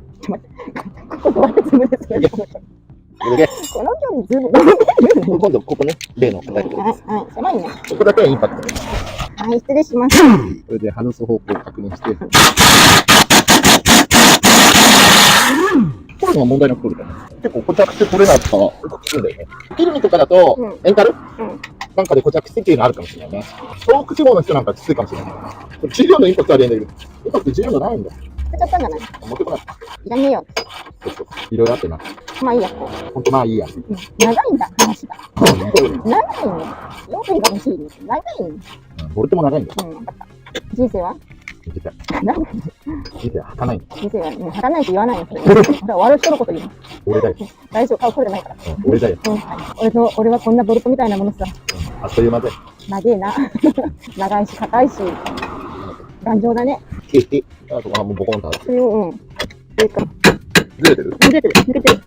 ここはズームですよ。それで、この距離ズーム。今度ここね、例の答えてください。はい、狭いね。ここだけはインパクト。はい、失礼します。それで外す方向を確認して。これが問題なく取るからね。結構固着して取れなかったら、結構きついんだよね。フィルミとかだと、エンカルなんかで固着してっていうのあるかもしれないね。東北地方の人なんかきついかもしれない。これ重量のインパクトあるんだけど、インパクト重量ないんだ。捨てちゃったんじゃない？持ってこない。いらねえよ。そうそう。いろいろあってな。まあいいや。ほんとまあいいや。長いんだ、話が。長いね。よくが欲しいね。長いね。ボルトも長いんだよ。分かった。人生は人生。何人生は儚いんだ。人生は、もう儚ないと言わないよ。俺は悪い人のこと言うの。俺だよ。大丈夫、顔これじゃないから。俺だよ。俺はこんなボルトみたいなものさ。あっという間で。長えな。長いし、硬いし。頑丈だね。あとはもうボコンとある。それを、それか。ずれてる抜けてる。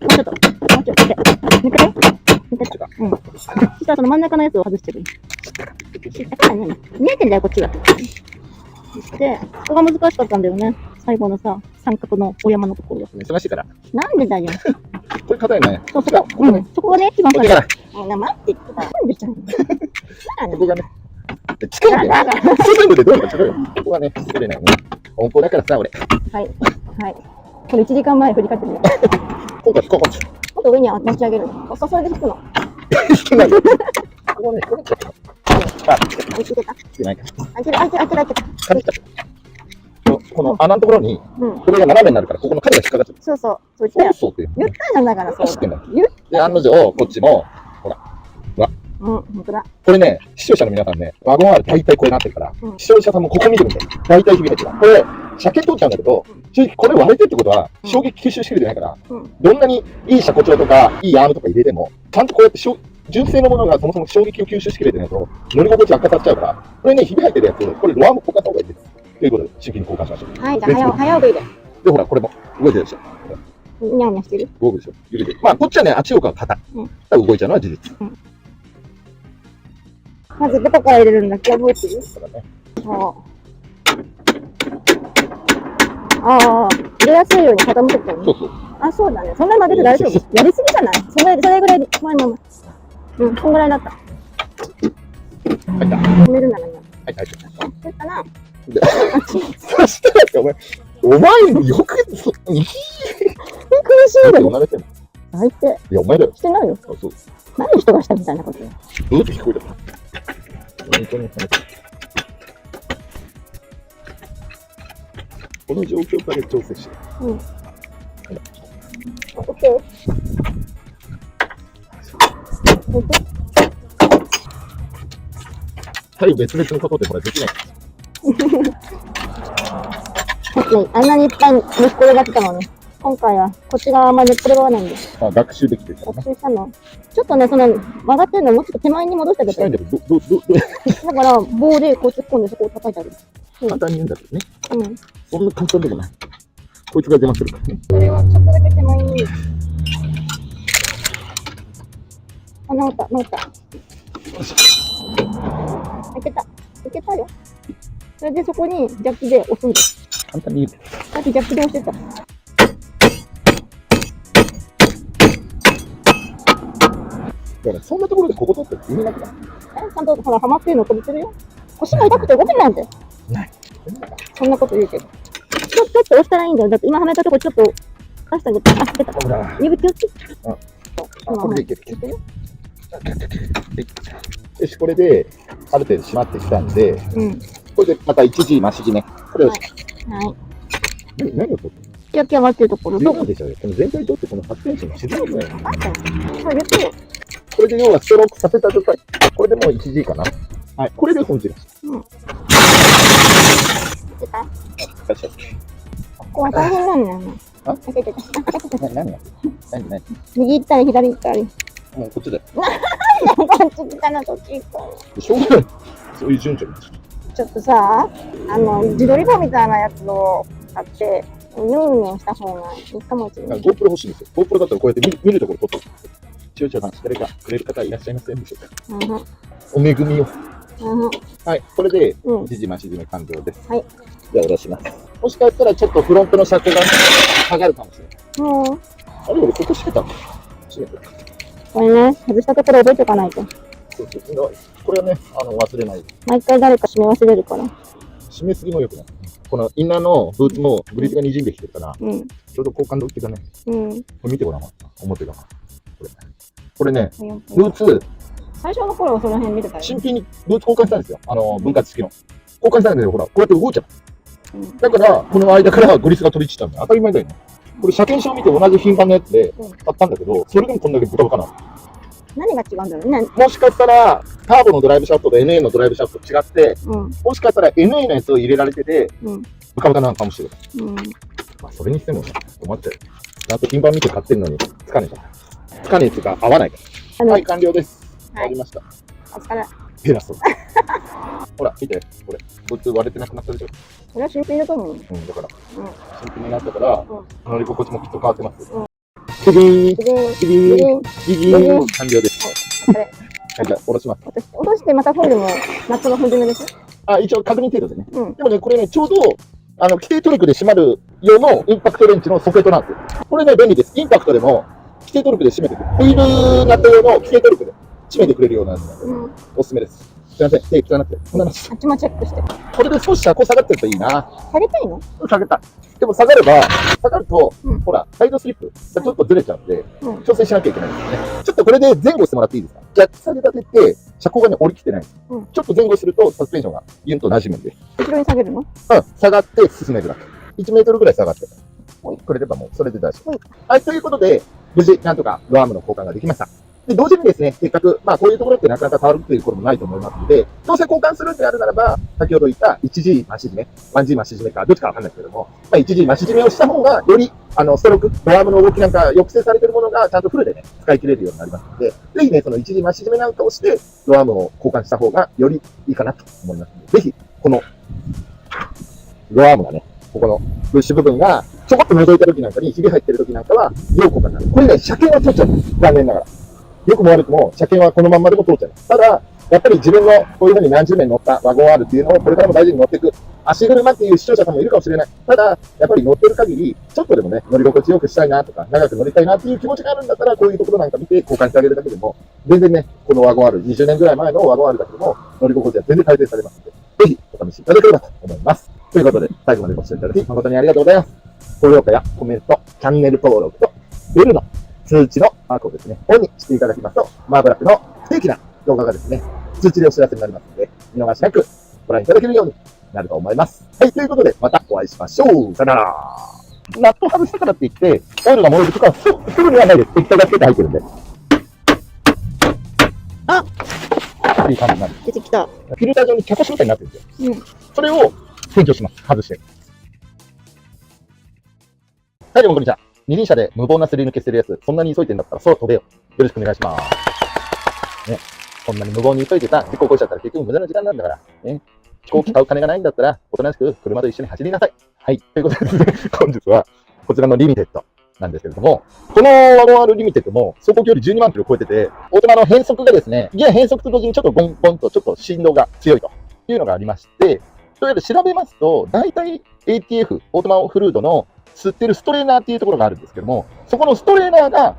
もうちょっと。もうちょっと。抜けて。抜けた。そしたらその真ん中のやつを外してる。見えてんだよ、こっちが。で、ここが難しかったんだよね。最後のさ、三角のお山のところが。忙しいから。なんでだよ。これ硬いね。そう、そこ。そこがね、一番こっちから。待って、なんでじゃん。ここがね。近いんだよ。近いのでどうか違うよ。ここがね、作れないね。温厚だからさ、俺。はい。はい。これ1時間前振り返ってるよ。今回、ここ。もっと上に持ち上げるの。それで引くの。引けないよ。ここね、これちょっと。あ、いけた。引けないか。開けた。感じた。この穴のところに、うん。これが斜めになるから、ここの角が引っかかっちゃう。そう。そう言ったよ。そうっていう。言ったじゃんだから、そう。知ってんだ。言っで、案の定、こっちも、本当だ。これね、視聴者の皆さんね、ワゴン R 大体これなってるから、うん視聴者さんもここ見てるんだよ。大体響いてるから。これ、車検取っちゃうんだけど、正直これ割れてるってことは、衝撃吸収しきれてないから、うんどんなにいい車庫調とか、いいアームとか入れても、ちゃんとこうやって純正のものがそもそも衝撃を吸収しきれてないと、乗り心地悪化させちゃうから、これね、ひび入ってるやつ、これロアもこかった方がいいです。ということで、新品に交換しましょう。はい、じゃあ早送りで。で、ほら、これも動いてるでしょ。ニャンニャンしてる。動くでしょ。指で。まあ、こっちはね、あっちの方が硬い。ただ動いちゃうのは事実。まずどこから入れるんだっけ覚えてる？そうだね。ああ、入れやすいように傾けてるそうそう。あ、そうだね。そんなに混ぜて大丈夫。やりすぎじゃない？それぐらいで、まあ。うん、こんぐらいだった。入った。止めるならね。はい、入った。そうしたな。そしたら、お前、よく、苦しいで。慣れてんの？最低。いや、お前だよ。してないよ。あ、そう。何人がしたみたいなことよ。ずっと聞こえた。本当に。この状況から調整して。うん。オッケー。はい、別々のことでこれできない。あんなにいっぱい寝っ転がってたのに、今回はこっち側あんまり寝っ転がらないんで。あ、学習できてるから学習したの。ちょっとね、曲がってるのもうちょっと手前に戻してあげて。したいんだけど、だから、棒でこう突っ込んでそこを叩いてあげる。簡単に言うんだけどね。うん。そんな簡単でもない。こいつが邪魔するからね。それはちょっとだけ手前に。あ、治った。いけたよ。それでそこにジャッキで押すんです。簡単に言う。さっきジャッキで押してた。だからそんなところでここ取って意味なくない？ちゃんとほら、ハマってるの飛びてるよ。腰が痛くて動けないんだよ。ない。そんなこと言うけど。ちょっと押したらいいんだよ。だって今はめたとこちょっと出してあげて。あ、出た。ほら。指気をつけて。これでいける。よし、これで、ある程度締まってきたんで、これでまた一時増し締め。これを、はい。何を取って焼き上がってるところ。十分でしょうよ。この全体にとってこの発電子の沈むぐらい。これ言ってよ。これで要はストロークさせた状態。これでもう 1G かな。はい。これで本汁です。ここは大変なんだよね。あ何右行ったり左行ったり。もうこっちだよ。こっち来たな、こっち行ったしょうがない。そういう順序に。ちょっとさ、自撮り棒みたいなやつを買って、ヌーヌーした方がいいかもしれない。GoPro 欲しいんですよ。GoPro だったらこうやって見るところ撮って。千代ちゃん、誰かくれる方いらっしゃいませんでしょうか。お恵みを。はい、これで一時増し締め完了です。はい。では下ろします。もしかしたらちょっとフロントの車高が下がるかもしれない。あれ、俺ここ閉めたんだ。閉めてる。これね、外したところ覚えておかないと。そう。これはね、忘れない。毎回誰か閉め忘れるから。閉めすぎもよくない。このインナーのブーツもグリスが滲んできてるから、ちょうど交換時がね、これ見てごらん、表が。これね、ブーツ、最初の頃はその辺見てたよ。新品にブーツ交換したんですよ。分割式の。交換したんだけど、ほら、こうやって動いちゃう。だから、この間からグリスが飛び散ったんだよ。当たり前だよね。これ車検証見て同じ品番のやつで買ったんだけど、それでもこんだけブカブカなの。何が違うんだろうね。もしかしたら、ターボのドライブシャフトと NA のドライブシャフトと違って、もしかしたら NA のやつを入れられてて、ブカブカなのかもしれない。まあ、それにしても困っちゃう。ちゃんと品番見て買ってるのに、つかねえじゃん。つかねえっていうか、合わないから。はい、完了です。終わりました。お疲れ。偉そう。ほら、見て、これ。ブーツ割れてなくなったでしょ。これは新品だと思う。だから。新品になったから、乗り心地もきっと変わってます。完了です。はい、じゃあ、下ろします。下ろしてまた今度も夏の本締めです。一応確認程度でね。でもね、これね、ちょうど、規定トルクで締まる用のインパクトレンチのソケットなんですよ。これね、便利です。インパクトでも、規定トルクで締めてくれる。ホイールナット用の規定トルクで締めてくれるようなやつなので、おすすめです。すいません、手汚くて。こんなの。あっちもチェックして。これで少し車高下がってるといいな。下げたいの？下げたい。でも下がると、ほら、サイドスリップがちょっとずれちゃうんで、調整しなきゃいけないんですね。ちょっとこれで前後してもらっていいですか？ジャッキ下げ立てて、車高がね、降りきってないんです。ちょっと前後すると、サスペンションがユンと馴染むんで。後ろに下げるの？下がって進めるだけ。1メートルぐらい下がって。くれればもう、それで大丈夫。はい、ということで、無事、なんとかドアームの交換ができました。で、同時にですね、せっかく、まあ、こういうところってなかなか変わるということもないと思いますので、どうせ交換するんであるならば、先ほど言った 1G 増し締め、1G 増し締めか、どっちかわかんないけれども、まあ、1G 増し締めをした方が、より、ストローク、ドアームの動きなんか抑制されているものが、ちゃんとフルでね、使い切れるようになりますので、ぜひね、その 1G 増し締めなんかをして、ドアームを交換した方が、よりいいかなと思いますので、ぜひ、この、ロアームがね、ここのブッシュ部分が、ちょこっと覗いた時なんかに、ひび入ってる時なんかは、よくかかる。これね、車検は取っちゃう。残念ながら。よくも悪くも、車検はこのまんまでも通っちゃう。ただ、やっぱり自分のこういうふうに何十年乗ったワゴン R っていうのをこれからも大事に乗っていく。足車っていう視聴者さんもいるかもしれない。ただ、やっぱり乗ってる限り、ちょっとでもね、乗り心地よくしたいなとか、長く乗りたいなっていう気持ちがあるんだったら、こういうところなんか見て交換してあげるだけでも、全然ね、このワゴン R、20年ぐらい前のワゴン R だけでも、乗り心地は全然改善されますので、ぜひお試しいただければと思います。ということで、最後までご視聴いただき、誠にありがとうございます。高評価やコメント、チャンネル登録と、ベルの通知のマークをですね、オンにしていただきますと、マーブラックの不定期な動画がですね、通知でお知らせになりますので、見逃しなくご覧いただけるようになると思います。はい、ということで、またお会いしましょう。さよなら。ナット外したからって言って、オイルが漏れるとか、すぐにはないです。液体がつけて入ってるんで。あ、いい感じになる。出てきた。フィルター状に茶こしみたいになってるんですよ。うん。それを洗浄します。外して。はい、どうもこんにちは。二輪車で無謀なすり抜けしてるやつ、そんなに急いでんだったら、そう飛べよ。よろしくお願いします。ね。こんなに無謀に急いでさ、事故起こしちゃったら結局無駄な時間なんだから。ね。飛行機買う金がないんだったら、おとなしく車と一緒に走りなさい。はい。ということでですね、本日は、こちらのリミテッドなんですけれども、このワゴン R リミテッドも、走行距離12万キロ超えてて、オートマの変速がですね、ギア変速と同時にちょっとゴンゴンとちょっと振動が強いというのがありまして、というわけで調べますと、大体 ATF、オートマフルードの吸ってるストレーナーっていうところがあるんですけども、そこのストレーナーが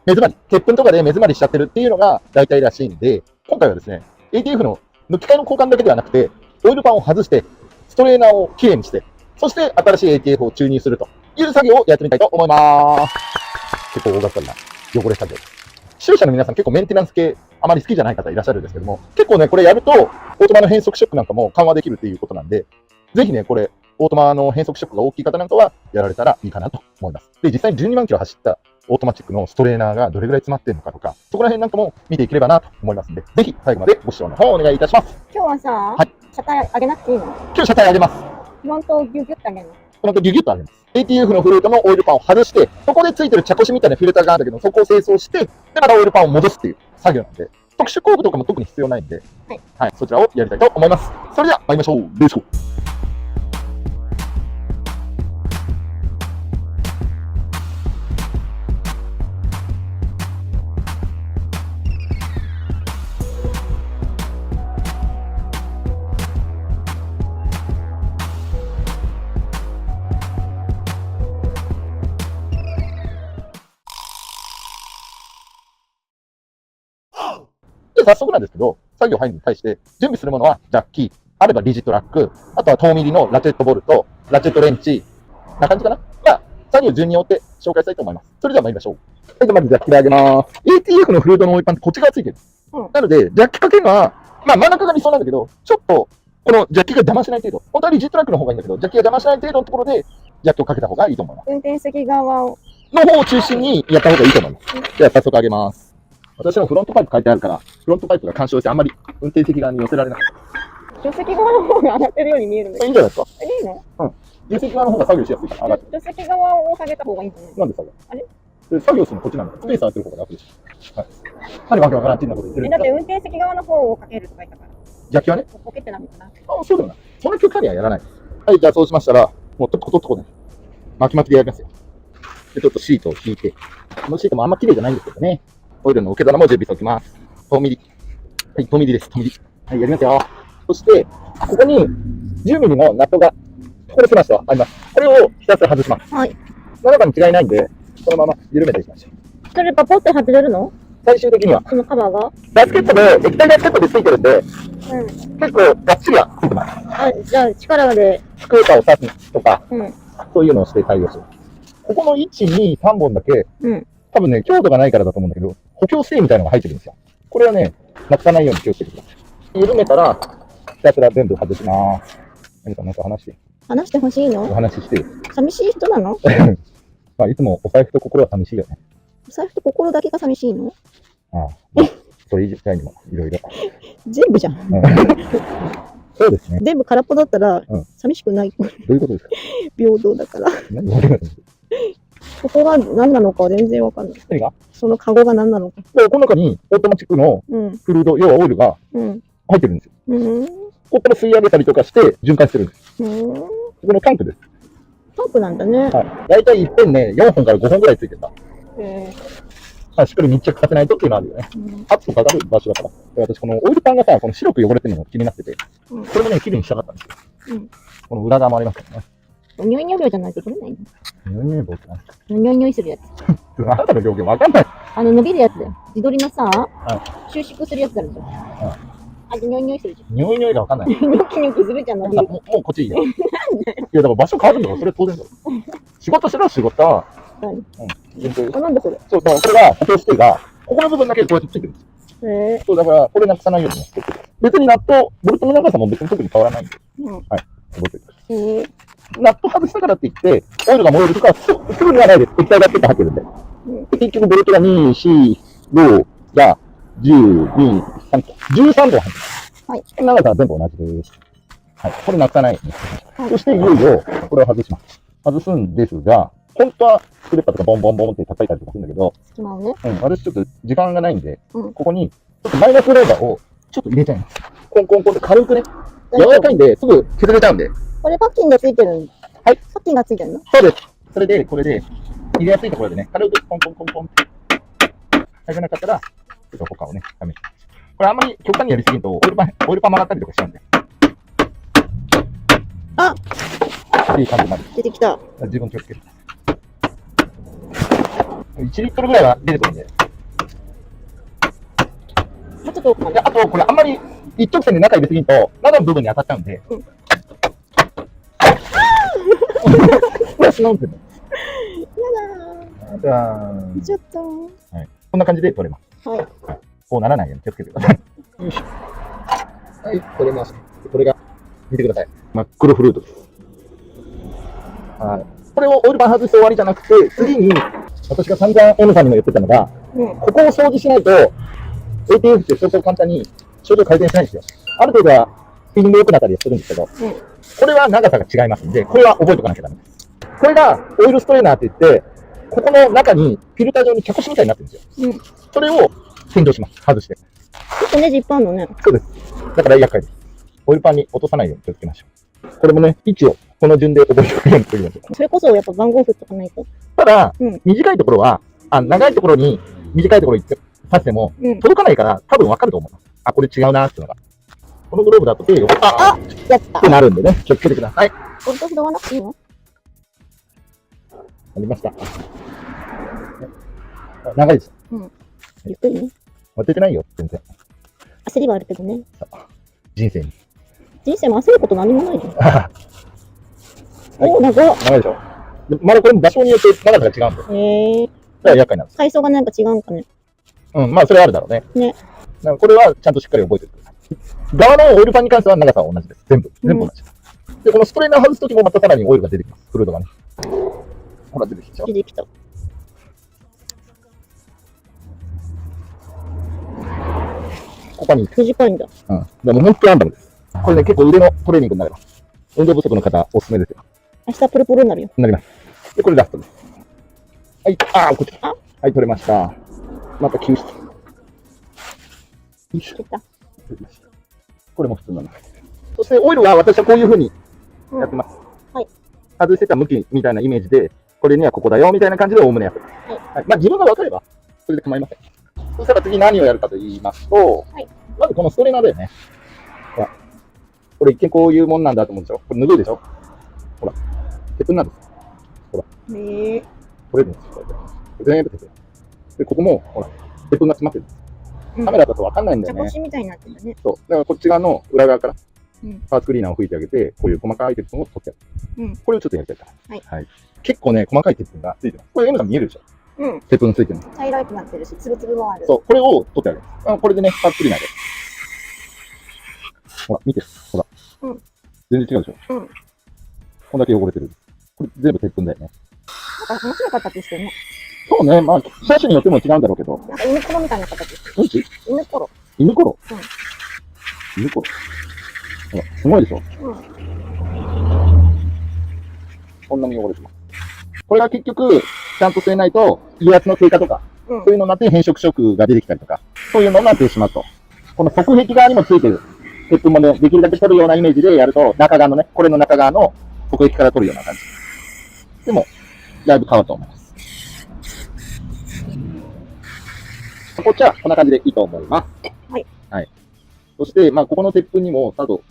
目詰まり、鉄粉とかで目詰まりしちゃってるっていうのが大体らしいんで、今回はですね、ATF の抜き替えの交換だけではなくて、オイルパンを外して、ストレーナーをきれいにして、そして新しい ATF を注入するという作業をやってみたいと思います。結構大掛かりな汚れ作業。視聴者の皆さん結構メンテナンス系あまり好きじゃない方いらっしゃるんですけども、結構ね、これやると、オートマの変速ショックなんかも緩和できるっていうことなんで、ぜひね、これ、オートマの変速ショックが大きい方なんかはやられたらいいかなと思います。で、実際に12万キロ走ったオートマチックのストレーナーがどれぐらい詰まってるのかとか、そこら辺なんかも見ていければなと思いますので、ぜひ最後までご視聴の方お願いいたします。今日はさ、はい車体上げなくていいの？今日車体上げます。フロントをギュギュッて上げるの？この後ギュギュッと上げます。ATF のフルートのオイルパンを外して、そこでついてる茶こしみたいなフィルターがあるんだけど、そこを清掃して、で、またオイルパンを戻すっていう作業なんで、特殊工具とかも特に必要ないんで、はい、そちらをやりたいと思います。それでは参りましょう。レッツゴー。で、早速なんですけど、作業入るに対して、準備するものは、ジャッキー、あればリジットラック、あとは遠ミリのラチェットボルト、ラチェットレンチ、な感じかなが、作業順に追って紹介したいと思います。それでは参りましょう。はい、まずジャッキで上げます。ATF のフルートのオイルパンってこっち側ついてる。なので、ジャッキかけるのは、まあ真ん中が理想なんだけど、ちょっと、このジャッキが邪魔しない程度、本当はリジットラックの方がいいんだけど、ジャッキが邪魔しない程度のところで、ジャッキをかけた方がいいと思います。運転席側を。の方を中心にやった方がいいと思います。では早速上げます。私のフロントパイプ書いてあるから、フロントパイプが干渉してあんまり運転席側に寄せられない。助手席側の方が上がってるように見えるんだけいいんじゃないですか。ど。いいの？助手席側の方が作業しやすいから上がって。助手席側を下げた方がいいんじゃない？なんで作業あれで作業するのこっちなんだ。スペース空いてる方が楽でしょ。はい。何わけわからんちんなこと言ってるんだって運転席側の方をかけるとか言ったから。ジャッキはね。ポケってなのかな？あ、そうだよな。その曲にはやらない。はい、じゃあそうしましたら、もうとっとこね。巻き巻きでやりますよ。で、ちょっとシートを引いて。このシートもあんま綺麗じゃないんですけどね。オイルの受け皿も準備しておきます。遠ミリ。はい、遠ミリです。遠ミリ。はい、やりますよ。そして、ここに10ミリのナットが、これスマッシュとあります。これをひたすら外します。はい。その中に違いないんで、このまま緩めていきましょう。それパポって外れるの？最終的には、そのカバーが？ガスケットで、液体ガスケットでついてるんで、うん。結構がっちりはついてます。あ、じゃあ力で。スクーターを刺すとか、うん。そういうのをして対応する。ここの1、2、3本だけ、うん。多分ね、強度がないからだと思うんだけど、補強性みたいなのが入ってるんですよ。これはね、なくさないように気をつけてください。緩めたら、ひたすら全部外します。何かなんか話して。話してほしいおの？話ししてよ。寂しい人なの？まあ、いつもお財布と心は寂しいよね。お財布と心だけが寂しいの？ああ。まあ、それ以外にもいろいろ。全部じゃん。そうですね。全部空っぽだったらうん、寂しくない。どういうことですか？平等だから。何わかんない。ここが何なのか全然わかんない。何が？そのカゴが何なのか。で、この中にオートマチックのうん。フルード、要はオイルがうん。入ってるんですよ。うん。ここから吸い上げたりとかして循環してるんです。うん。このタンクです。タンクなんだね。はい。だいたい一遍ね、4本から5本ぐらいついてた。しっかり密着させないとっていうのあるよね。圧とかかる場所だから。で私、このオイルパンがさ、この白く汚れてるのが気になってて、これもね、綺麗にしたかったんですよ。この裏側もありますからね。ニョイニョイ量じゃないと取れないの。ニョイニョイ棒って何ですか？ニョイニョイするやつ。あなたの表現わかんない。伸びるやつだよ。自撮りのさ、収縮するやつあるじゃん。ニョイニョイするじゃん。ニョイニョイがわかんない。ニョキニョキするじゃん、伸びる。もうこっちいいよ。いや、だから場所変わるんだから、それ当然だろ。仕事しろ、仕事。なんでそれ？そう、だからこれが、補強してが、ここの部分だけこうやってついてるんですよ。そう、だから、これなくさないようにして別にナット、ボルトの長さも別に特に変わらないんで。はい。覚えてください。ナット外したからって言って、オイルが燃えるとか、すぐにはないです。液体がついて入ってるんで。結局、ボルトが2、4、5が10、2、3、13本入ってます。はい。長さは全部同じです。はい。これなくさないようにしてください。そして、いよいよ、これを外します。外すんですが、本当はスクレッパーとかボンボンボンって叩いたりとかするんだけど、私ちょっと時間がないんで、ここに、ちょっとマイナスレーバーをちょっと入れちゃいます。コンコンコンって軽くね、柔らかいんで、すぐ削れちゃうんで。これパッキンがついてるんはい。パッキンがついてるの？そうです。それで、これで、入れやすいところでね、軽くコンコンコンコンって。入らなかったら、ちょっと他をね、試して。これあんまり極端にやりすぎると、オイルパン曲がったりとかしちゃうんで。あ！いい感じになる。出てきた。自分気をつけて。1リットルぐらいは出てくるんで。もうちょっと奥まで。あと、これあんまり一直線で中入れすぎると、中の部分に当たっちゃうんで。これはしなんていうの？やだー。ちょっと。はい。こんな感じで取れます。はい。こうならないように気をつけてください。よいしょ。はい、取れました。これが、見てください。真っ黒フルートです。はい。これをオイルパン外して終わりじゃなくて、次に、私が散々 N さんにも言ってたのが、ここを掃除しないと、ATF ってそうそう簡単に症状改善しないんですよ。ある程度はフィーリング良くなったりするんですけど、これは長さが違いますんで、これは覚えておかなきゃダメです。これがオイルストレーナーって言って、ここの中にフィルター状に茶こしみたいになってるんですよ。それを洗浄します。外して。結構ネジいっぱいあるのね。そうです。だから厄介です。オイルパンに落とさないように気をつけましょう。これもね、位置をこの順で覚えておくようにしておきましょう。それこそやっぱ番号振っとかないと。ただ、短いところは、長いところに、短いところに刺しても、届かないから多分わかると思います。あ、これ違うなーっていうのが。このグローブだと手がやったってなるんでね、気をつけてください。ボルト拾わなくていいの？ありました。長いです。ゆっくりね。待ててないよ、全然。焦りはあるけどね。人生に。人生も焦ること何もないじゃん。お、長い。長いでしょ。まだこれも場所によって長さが違うんで。だから厄介なんです。階層がなんか違うんかね。まあそれはあるだろうね。ね。だからこれはちゃんとしっかり覚えておいてください。側のオイルパンに関しては長さは同じです。全部同じです。で、このストレーナー外すときもまたさらにオイルが出てきます。フルードがね。ほら、出てきた。出てきた。ここに。短いんだ。でも本当にランダムです。これね、結構腕のトレーニングになります。運動不足の方、おすすめですよ。明日プルプルになるよ。なります。で、これラストです。はい、こっち。はい、取れました。また救出。よいしょ。これも普通なんです。そして、オイルは私はこういう風にやってます。はい。外してた向きみたいなイメージで、これにはここだよみたいな感じでおおむねやってます。はい。まあ自分が分かれば、それで構いません。そしたら次何をやるかと言いますと、まずこのストレーナーだよね。ほら。これ一見こういうもんなんだと思うんでしょ。これ拭うでしょ。ほら。鉄粉なんです。ほら。取れるんですよ。全部鉄粉。で、ここも、ほら、鉄粉が詰まってるんです。カメラだとわかんないんだよね。茶こしみたいになってるね。そう。だからこっち側の裏側から、パーツクリーナーを拭いてあげて、こういう細かい鉄粉を取ってあげる。これをちょっとやりたいから。はい。結構ね、細かい鉄粉がついてます。これ M さん見えるでしょ。鉄粉ついてるの。茶色くなってるし、つぶつぶもある。そう。これを取ってあげる。これでね、パーツクリーナーで。ほら、見て。ほら。全然違うでしょ。こんだけ汚れてる。これ全部鉄粉だよね。なんか面白かったですよね。そうね。まあ、車種によっても違うんだろうけど。なんか犬コロみたいな形です。犬コロ。犬コロ。犬コロ。ほら、すごいでしょ。こんなに汚れてます。これが結局、ちゃんと吸えないと、油圧の低下とか、そういうのになって変色色が出てきたりとか、そういうのになってしまうと。この側壁側にもついてる鉄粉もね、できるだけ取るようなイメージでやると、中側のね、これの中側の国益から取るような感じ。でも、だいぶ変わると思います。こっちはこんな感じでいいと思います。はい。はい。そして、まあ、ここの鉄粉にも、さぞ、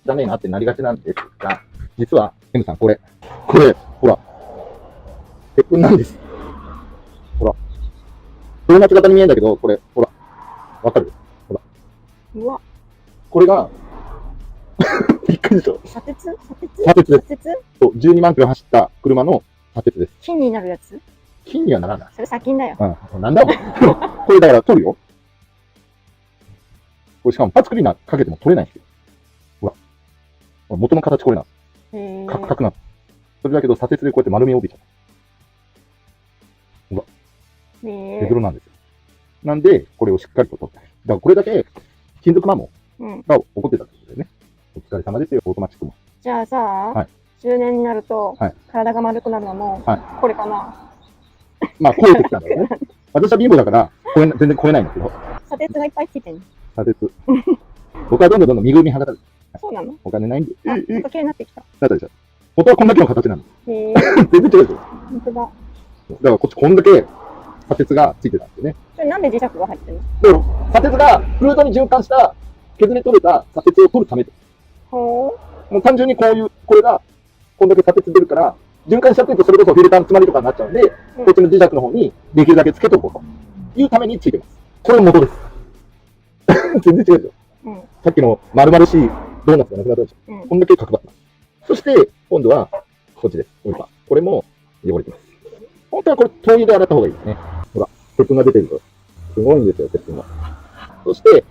ダメがあってなりがちなんですが、実は、M さん、これ、ほら、鉄粉なんです。ほら。ドーナツ型に見えるんだけど、これ、ほら。わかる？ほら。うわ。これが、びっくりでしょ。砂鉄です。そう、12万キロ走った車の砂鉄です。金になるやつ？金にはならない。それ砂金だよ。うん。なんだもん。これだから取るよ。これしかもパーツクリーナーかけても取れないんですよ。ほら。元の形これなんです。カクカクなんです。それだけど砂鉄でこうやって丸みを帯びちゃう。ほら。手黒なんですよ。なんで、これをしっかりと取って。だからこれだけ金属摩耗が起こってたってことだよね。お疲れ様ですよ、オートマチックも。じゃあさ、中年になると、体が丸くなるのも、これかな。まあ、超えてきたんだよね。私は貧乏だから、全然超えないんだけど。砂鉄がいっぱいついてる。砂鉄。僕はどんどん身ぐるみ剥がされる。そうなの？お金ないんで。なんか綺麗になってきた。なったでしょ。本当はこんだけの形なの。全然違うでしょ。本当だ。だからこっちこんだけ砂鉄がついてたんですよね。それなんで磁石が入ってるの？砂鉄がフルートに循環した削り取れた砂鉄を取るためです。もう単純にこれがこんだけ砂鉄出るから、循環しちゃってるとそれこそフィルターの詰まりとかになっちゃうんで、こっちの磁石の方にできるだけつけとこうというためについてます。これも元です。全然違うでしょ。さっきの丸々しいドーナツがなくなったでしょ。こんだけ角張ってます。そして、今度はこっちです。これも汚れてます。本当はこれ灯油で洗った方がいいですね。ほら、鉄粉が出てると。すごいんですよ、鉄粉が。そして、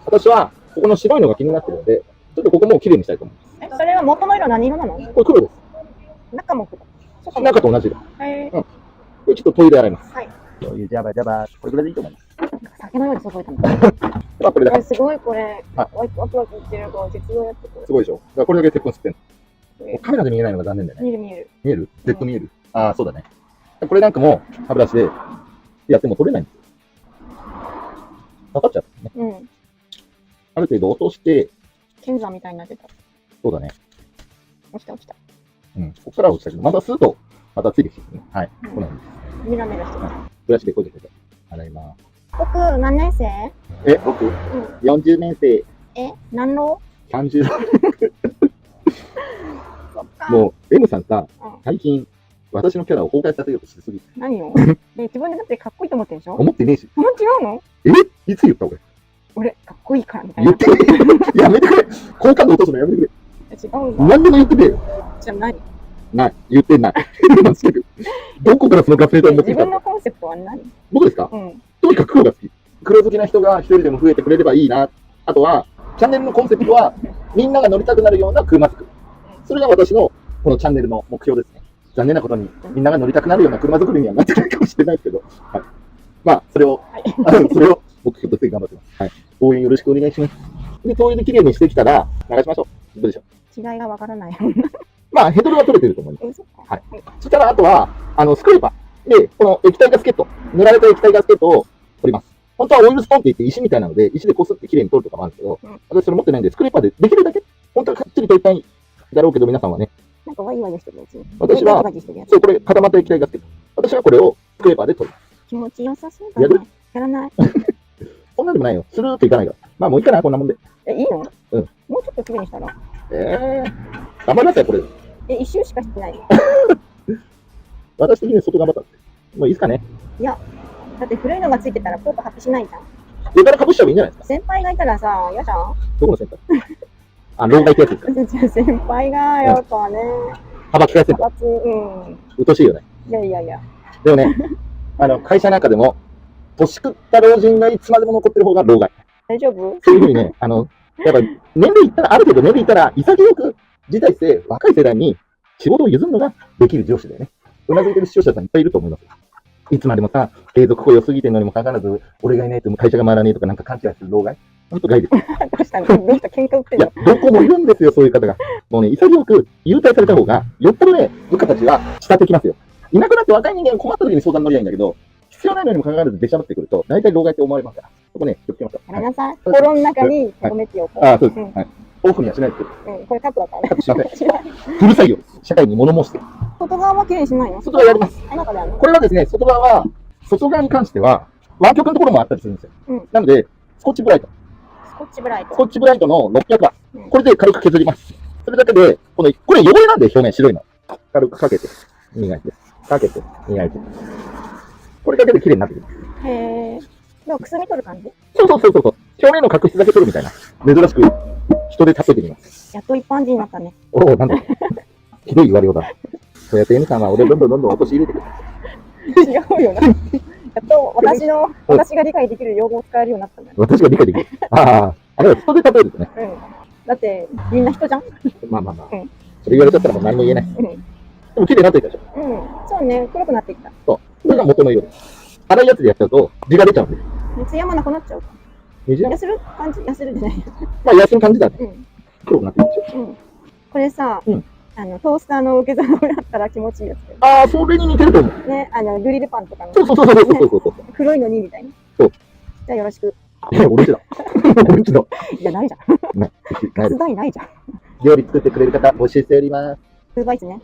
私はここの白いのが気になってるので、ちょっとここも綺麗にしたいと思います。それは元の色何色なの？これ黒です。中も黒。中と同じ色。これちょっと灯油で洗います。はい。灯油ジャバジャバ、これぐらいでいいと思います。酒のように注いだの。これだ。すごいこれ。ワクワク言ってるから鉄道やってくる。すごいでしょ。だからこれだけ鉄粉吸ってんの。カメラで見えないのが残念だよね。見える見える。見える？鉄粉見える？ああ、そうだね。これなんかも歯ブラシでやっても取れないんですよ。かかっちゃったね。ある程度落として。剣山みたいになってた。そうだね。落ちた。ここから落ちたけど、また吸うと、またついてきてるね。はい。こうなんです。メラメラしてる。ブラシでこうやって洗います。僕、何年生？僕、40年生。何浪？ 30 もう、M さんさ、最近、私のキャラを崩壊させようとしすぎて。何を？自分でだってかっこいいと思ってるでしょ？思ってねえし。違うの？いつ言った俺、かっこいいからみたいな。言ってねやめてくれ。好感度落とすのやめてくれ。違う何でも言ってくれよ。じゃあ何？言ってない。どこからそのガスネタを持ってきたの？自分のコンセプトは何？僕ですか？とにかく黒が好き。黒好きな人が一人でも増えてくれればいいな。あとは、チャンネルのコンセプトは、みんなが乗りたくなるような車作り。それが私のこのチャンネルの目標ですね。残念なことに、みんなが乗りたくなるような車作りにはなってないかもしれないですけど、はい。まあ、それを目標として頑張ってます。はい。応援よろしくお願いします。で、灯油で綺麗にしてきたら、流しましょう。どうでしょう？違いがわからない。まあ、ヘドロは取れてると思います。はい。そしたら、あとは、スクレーパーで、この液体ガスケット、塗られた液体ガスケットを取ります。本当はオイルスポンって言って石みたいなので、石でこすって綺麗に取るとかもあるんですけど、私それ持ってないんで、スクレーパーでできるだけ、本当はかっちり取りたいだろうけど、皆さんはね。なんかワイワイしてるやつ。私は、そう、これ固まった液体ガスケット。私はこれをスクレーパーで取る。気持ちよさそうだね。やらない。そんなでもないよ。スルーっていかないから。まあもういいかな、こんなもんで。いいの？もうちょっと綺麗にしたら。頑張りなさい、これ。一周しかしてない。私的に外頑張ったんで。もういいですかね。いや、だって古いのがついてたら効果発揮しないじゃん。上からかぶしちゃえばいいんじゃないですか。先輩がいたらさ、嫌じゃん。どこの先輩？老害ってやつですか。先輩がやっぱね。幅利かせてた。うとしいよね。いや。でもね、会社なんかでも、年食った老人がいつまでも残ってる方が老害。大丈夫？そういうふうにね、やっぱ年齢いったら、ある程度年齢いったら、潔く辞退して若い世代に仕事を譲るのができる上司だよね。うなずいてる視聴者さんいっぱいいると思います。いつまでもさ、継続雇用過ぎてるのにもかかわらず、俺がいないと会社が回らねえとかなんか勘違いする老害。ほんと害です。どうした喧嘩売ってんの？いや、どこもいるんですよ、そういう方が。もうね、潔く優待された方が、よっぽどね、部下たちは慕ってきますよ。いなくなって若い人間が困った時に相談乗りゃいいんだけど、必要ないのにもかかわらず出しゃばってくると、大体老害って思われますから。そこね、気をつけましょう。やめなさい。心の中に留めておこう。そうです。はい。オフにはしないですけど。うん、これカットだからね。カットしません。フル採用。社会に物申して。外側は綺麗にしないの？外側やります。中でやるの？これはですね、外側に関しては、湾曲のところもあったりするんですよ。うん。なので、スコッチブライトの600ワ。これで軽く削ります。それだけで、これ汚れなんで表面白いの。軽くかけて、磨いて、かけて、磨いて。これだけで綺麗になってくる。へー。でもくすみ取る感じ？そう。表面の角質だけ取るみたいな。珍しく人で例えてみます。やっと一般人になったね。おお、なんだ。ひどい言われようだ。そうやって M さんは俺どんどん落とし入れてくる。違うよな。やっと私が理解できる用語を使えるようになったんだよ。私が理解できる。あれは人で例えるとね。うん。だってみんな人じゃん。まあ。うん。それ言われちゃったらもう何も言えない。うん。でも綺麗になってきたでしょ。うん。そうね、黒くなってきた。そう。これが元の色です。粗いやつでやっちゃうと字が出ちゃうんで。ツヤもなくなっちゃうか。水や痩せる感じ？痩せるじゃない。まあ、安い感じだね。うん。黒くなってるでしょ。うん。これさ、うん。トースターの受け皿をやったら気持ちいいやつだよ。ああ、それに似てると思う。ね、グリルパンとかの。そう。黒いのにみたいな。そう。じゃあよろしく。俺んちだ。俺んちだ。いや、ないじゃん。ね。ガス代ないじゃん。料理作ってくれる方募集しております。ウーバーイーツね。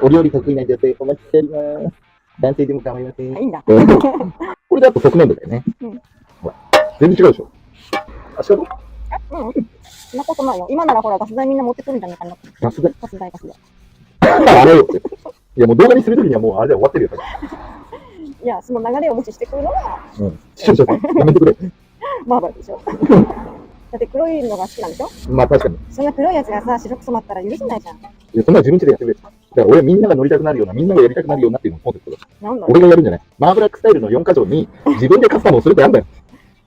お料理得意な女性お待ちしております。男性でも構いません。いいんだ。これだと側面部だよね。うん。ほら。全然違うでしょ。足がどう？うん。そんなことないよ。今ならほらガス代みんな持ってくるんじゃないかな。ガス代ガス代。あれよ。いやもう動画にするときにはもうあれで終わってるよ。いや、その流れを無視してくるのが、うん。視聴者さん、やめてくれ。マーバルでしょ。だって黒いのが好きなんでしょ。まあ確かに。そんな黒いやつがさ、白く染まったら許せないじゃん。いや、そんな自分家でやってくれ。だから俺はみんなが乗りたくなるような、みんながやりたくなるようなっていうのをコンセプトだ。なんだろう。俺がやるんじゃない。マーブラックスタイルの4箇条に自分でカスタムをするってやんだよ。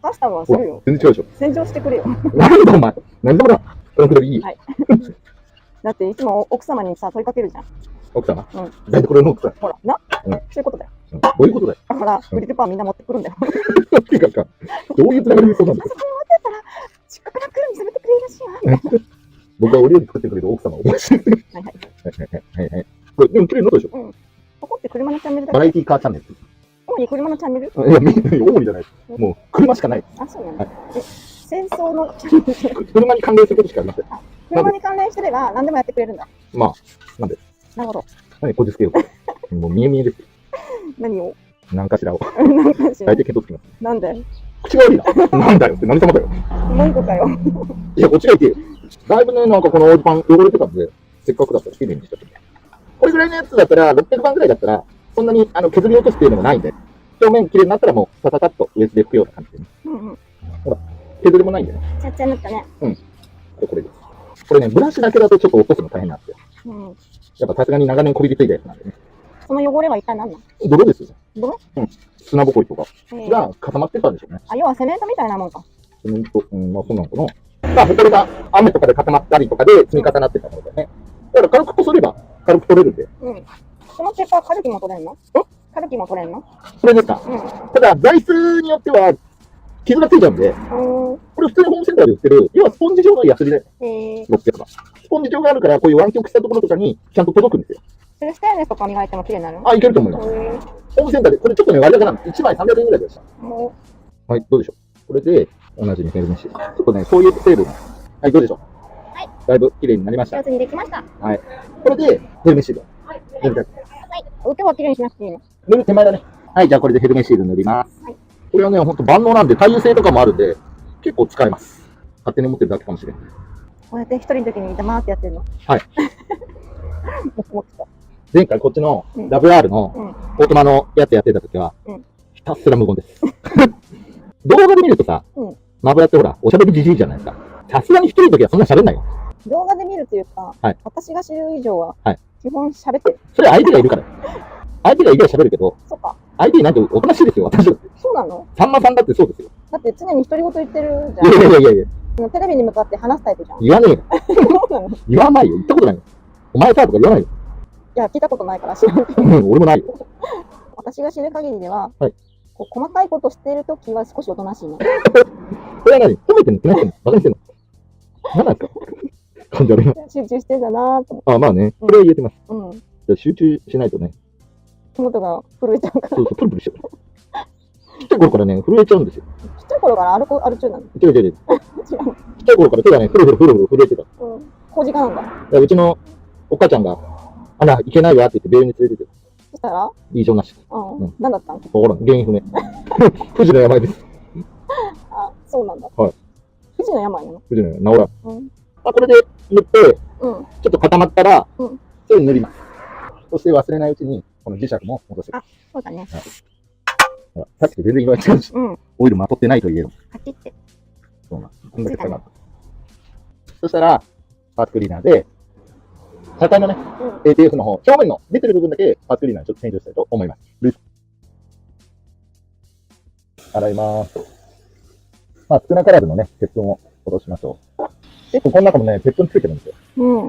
カスタムはするよ。全然違うでしょ。洗浄してくれよ。なんだお前。なんでもな。このくだりいい。はい。だっていつも奥様にさ、問いかけるじゃん。奥様。うん。だいたいこれの奥さん。ほら、な、うんそういうことだよ。どういうことだよ。だから、グリルパンみんな持ってくるんだよ。どういうつながりでそうなんだよ。そこに持ってったら、実家から来るにされてくれるらしいわ。僕はお料理作ってくれる奥様をお待ちしてる。はい。これ、でも綺麗になったでしょ。うん。ここって車のチャンネルだバラエティカーチャンネル。主に車のチャンネル？いや、主にじゃない。もう、車しかない。あ、そうなんだ。はい戦争のチャンネル。車に関連することしかありません。車に関連してれば何でもやってくれるんだ。まあ、なんで。なるほど。何こじつけよう。もう見え見えですよ。何を？何かしらを。なんかしら大体見当つきます。なんで？口が悪いな。なんだよって何様だよ。文句かよ。いや、こっちがいてよ。だいぶね、なんかこのオールパン汚れてたんで、せっかくだったら綺麗にしちゃって。これぐらいのやつだったら、600番ぐらいだったら、そんなに削り落とすっていうのもないんで、表面綺麗になったらもう、さささっとウエスで拭くような感じでね。うんうん。ほら、削りもないんでね。ちゃっちゃ塗ったね。これです。これね、ブラシだけだとちょっと落とすの大変なんですよ。うん。やっぱさすがに長年こびりついたやつなんでね。その汚れは一体何なの？泥ですよね。泥？砂ぼこりとかがが固まってたんでしょうね。要はセメントみたいなもんか。まあそうなのかな。まあ、ほこりが雨とかで固まったりとかで積み重なってたものだよね。だから軽くこそれば軽く取れるんで。うん。このペーパーカルキも取れんの？カルキも取れんの？これですか。ただ、材質によっては傷がついちゃうんで、これ普通にホームセンターで売ってる、要はスポンジ状のヤスリで600番。スポンジ状があるから、こういう湾曲したところとかにちゃんと届くんですよ。それステンレスとか磨いても綺麗になるの？あ、いけると思います。ホームセンターで、これちょっとね、割高なんです。1枚300円ぐらいでした。はい、どうでしょう。これで、同じにヘルメッシュ。ちょっとね、そういう成分。はい、どうでしょう。はい。だいぶ綺麗になりました。上手にできました。はい。これで、ヘルメッシュで。はい。はい。受けは綺麗にしなくていいの？塗る手前だね。はい、じゃあこれでヘルメッシール塗ります。はい。これはね、ほんと万能なんで、耐油性とかもあるんで、結構使えます。勝手に持ってるだけかもしれない。こうやって一人の時に黙ってやってるの？はい。もっと前回こっちの WR のオートマのやつやってた時は、ひたすら無言です。動画で見るとさ、マブラってほら、おしゃべりじじいじゃないですか。さすがに一人の時はそんな喋んないよ。動画で見るというか、私が知る以上は、基本喋ってる。それ相手がいるから。相手がいれば喋るけど、そうか。相手いないとおとなしいですよ、私だって。そうなの？さんまさんだってそうですよ。だって常に独り言言ってるじゃん。いや。テレビに向かって話すタイプじゃん。言わねえよ。そうなの？言わないよ。言ったことないよ。お前さとか言わないよ。いや、聞いたことないから知らんけど。俺もないよ。私が知る限りでは、はい、こう細かいことしているときは少しおとなしいね。これは何？褒めてんの？決まってんの？バカにしてんの？何なんですか？感じ悪いな。集中してんだなぁと思って。あ、まあね。これは言えてます。うん。じゃあ集中しないとね。手元が震えちゃうから。そう、プルプルしちゃう。ちっちゃい頃からね、震えちゃうんですよ。ちっちゃい頃からアル中なの？違う。ちっちゃいちゃい頃から手がね、ふるふるふるふる震えてた。うん。工事かなんか。でうちのお母ちゃんが、あら、いけないわって言って病院に連れてって、そしたら異常なし。うん。何だったん？ほら、原因不明。富士の病です。あ、そうなんだ。はい。富士の病なの？富士の病、治らん。うん。これで塗って、うん。ちょっと固まったら、うんそれに塗ります。そして忘れないうちに、この磁石も戻せる。あ、そうだね。ほらさっきと全然色が違うし、うん。オイルまとってないと言える。カチって。そうなんです。こんだけ下がった。そしたら、パーツクリーナーで、車体のね、うん。ATF の方、表面の出てる部分だけパーツクリーナーにちょっと洗浄したいと思います。洗います。まあ、少なからずのね、鉄粉を落としましょう。結構この中もね、鉄粉ついてるんですよ。うん。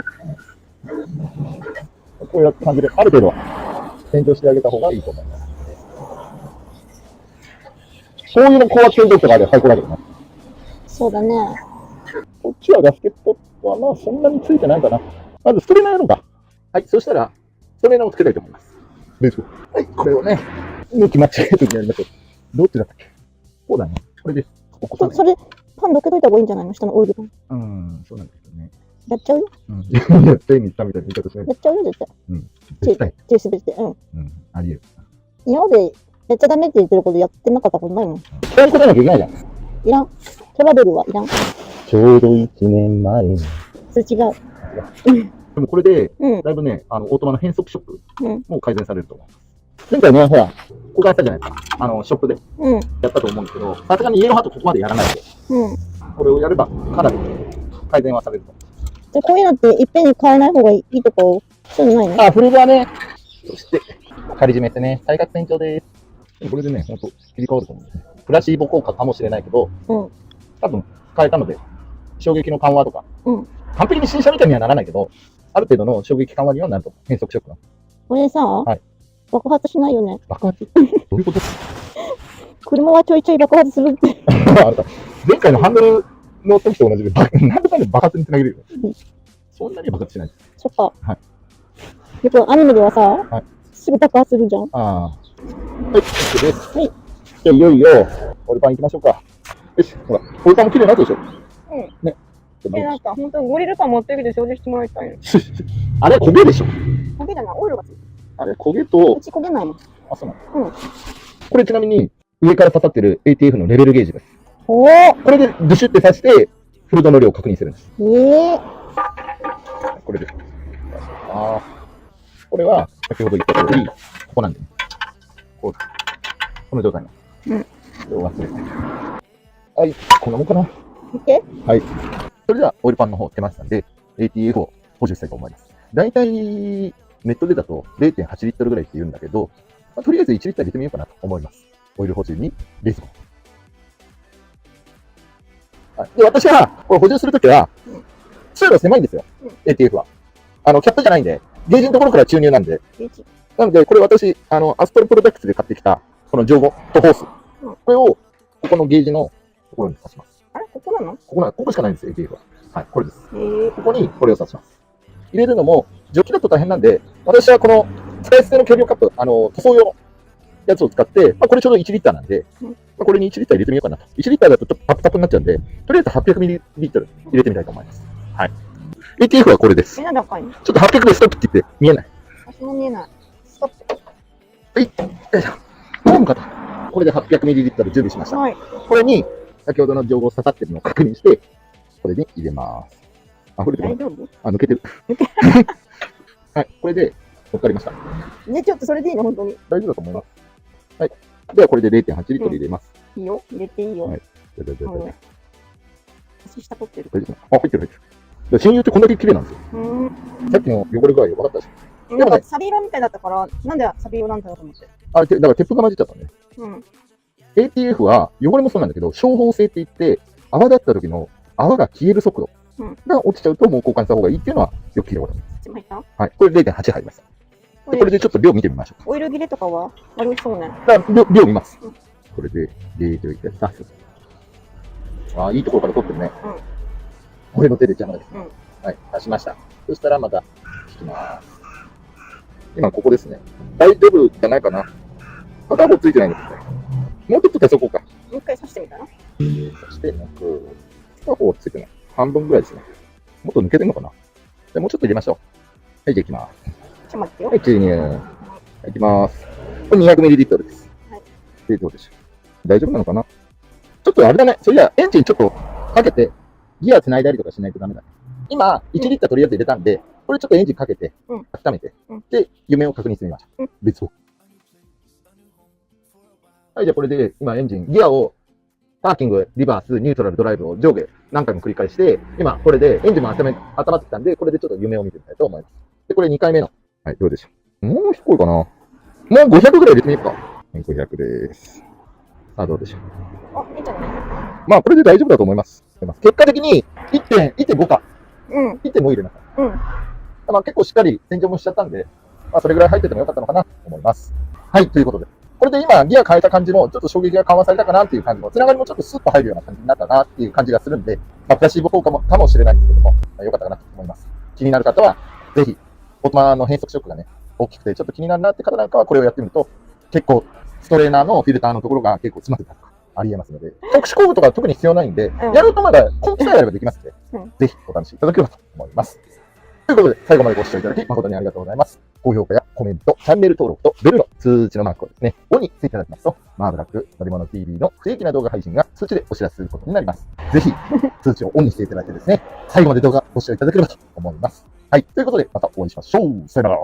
こういう感じで、ある程度洗浄してあげた方がいいと思います。醤油の高圧洗浄とかで最高だけどね。そうだね。こっちはガスケットはまあそんなについてないかな。まずストレーナーやろうか。はい、そしたら、ストレーナーをつけたいと思います。はい、これをね、抜き間違えるときにやりましょう。どっちだったっけ？こうだね。これです。それ、パンどけといた方がいいんじゃないの？下のオイルパン。うん、そうなんですよね。やっちゃうよ。うん。やってみたみたいな言い方しない。やっちゃうよ、絶対。うん。手絶対。手滑って。うん。うん、あり得る。今までやっちゃダメって言ってることやってなかったことないもん。そういうことなきゃいけないじゃん。いらん。トラベルはいらん。ちょうど1年前に。それ違う。でもこれで、うん。だいぶね、オートマの変速ショックうん。も改善されると思います。前回ね、ほら、ここやったじゃないですか。ショップでうん。やったと思うんですけど、さすがにイエローハットここまでやらないで、うん。これをやればかなり改善はされると思う。で、こういうのっていっぺんに変えない方がいいとか、そういうのないの？あ、フルーはね、そして、仮締めですね。対角線上です。これでね、ほんと切り替わると思うんですね。プラシーボ効果かもしれないけど、うん。多分変えたので、衝撃の緩和とか、うん。完璧に新車みたいにはならないけど、ある程度の衝撃緩和にはなると思う。変速ショックの。これさ、はい爆発しないよね。爆発どういうこと車はちょいちょい爆発するって。あなた前回のハンドルの時と同じで、なんでかんで爆発につなげるよ。そんなに爆発しないです。そっか。はい。よくアニメではさ、はいすぐ爆発するじゃん。ああ。はい、OK です。はい。じゃあ、いよいよ、オイルパン行きましょうか。よし、ほら、オイルパンも綺麗なやつでしょ。うん。ね。なんか、本当にゴリラパン持ってきて掃除してもらいたいの。あれ、焦げでしょ。焦げじゃない、オイルがついてる。あれ、焦げとう、ち焦げないもん。あ、そうなの。うん。これちなみに、上から刺さってる ATF のレベルゲージです。おー。これでドゥシュって刺して、フルードの量を確認するんです。これです。あこれは、先ほど言った通り、ここなんで、ね、この状態の。うん。これを忘れて。はい、こんなもんかな。OK？はい。それでは、オイルパンの方出ましたんで、ATF を補充したいと思います。だいたい、ネットでだと 0.8 リットルぐらいって言うんだけど、まあ、とりあえず1リッター入れてみようかなと思います。オイル補充にレースゴー。で、私は、これ補充するときは、通路狭いんですよ。ATF は。キャップじゃないんで、ゲージのところから注入なんで。なので、これ私、アストロプロダクツで買ってきた、この上後とホース。これを、ここのゲージのところに刺します。あれここなの？ここしかないんですよ、ATF は。はい、これです。ここにこれを刺します。入れるのも、ジョッキだと大変なんで、私はこの使い捨ての計量カップ、塗装用のやつを使って、まあ、これちょうど1リッターなんで、まあ、これに1リッター入れてみようかなと。1リッターだとちょっとタプタプになっちゃうんで、とりあえず800ミリリットル入れてみたいと思います。はい。ATF はこれです。ちょっと800でストップって言って見えない。私も見えない。ストップ。はい。よいしょ。ホームかと。これで800ミリリットル準備しました。はい。これに、先ほどの情報刺さってるのを確認して、これに入れます。あ、これで大丈夫？抜けてる。はい、これで乗っかりました。ね、ちょっとそれでいいの？本当に。大丈夫だと思います。はい。では、これで 0.8 リットル入れます。いいよ。入れていいよ。はい。足下取ってる。大丈夫。あ、入ってる入ってる。親友ってこんだけ綺麗なんですよ。さっきの汚れ具合分かったでしょ。なんかサビ色みたいだったから、なんでサビ色なんだろうと思って。あ、だから鉄粉が混じっちゃったね。うん。ATF は汚れもそうなんだけど、小泡性って言って、泡立った時の泡が消える速度が落ちちゃうともう交換した方がいいっていうのはよく聞いたことあります。はい。これ 0.8 入りました。これでちょっと量見てみましょう。オイル切れとかは悪そうね。量見ます。これで、出す。あ、いいところから取ってるね。俺の手で邪魔です。はい、出しました。そしたらまた、引きます。今ここですね。大丈夫じゃないかな。片方ついてないんですね。もうちょっと足そこうか。もう一回刺してみたら？そして、片方ついてない。半分ぐらいですね。もっと抜けてんのかな。でもうちょっと入れましょう。はい、じゃあ行きます。ちょっと待ってよ。はい、注入。はい、行きます。これ 200ml です。はい。で、どうでしょう。大丈夫なのかな。ちょっとあれだね。それじゃエンジンちょっとかけて、ギア繋いだりとかしないとダメだね。今、1リッターとりあえず入れたんで、これちょっとエンジンかけて、温めて、で、夢を確認してみましょう。別を。はい、じゃあこれで、今エンジン、ギアを、パーキング、リバース、ニュートラル、ドライブを上下何回も繰り返して、今これでエンジンも温まってきたんで、これでちょっと夢を見てみたいと思います。で、これ2回目の。はい、どうでしょう。もう低いかな。もう500ぐらい入れてみようか。はい、500です。さあ、どうでしょう。あ、いいんじゃない？まあ、これで大丈夫だと思います。結果的に1.5か。1.5入れなかった。まあ、結構しっかり洗浄もしちゃったんで、まあ、それぐらい入っててもよかったのかなと思います。はい、ということで。これで今、ギア変えた感じも、ちょっと衝撃が緩和されたかなっていう感じも、つながりもちょっとスッと入るような感じになったなっていう感じがするんで、まあ、プラシーボ効果もかもしれないんですけども、まあ、よかったかなと思います。気になる方は、ぜひ、オートマの変速ショックがね、大きくてちょっと気になるなって方なんかは、これをやってみると、結構、ストレーナーのフィルターのところが結構詰まってたとか、ありえますので、特殊工具とか特に必要ないんで、やるとまだ根気さえあればできますので、ぜひお試しいただければと思います。ということで、最後までご視聴いただき誠にありがとうございます。高評価やコメント、チャンネル登録とベルの通知のマークをですね、オンにしていただきますと、マーブラック乗り物 TV の不定期な動画配信が通知でお知らせすることになります。ぜひ、通知をオンにしていただいてですね、最後まで動画ご視聴いただければと思います。はい。ということで、またお会いしましょう。さよなら。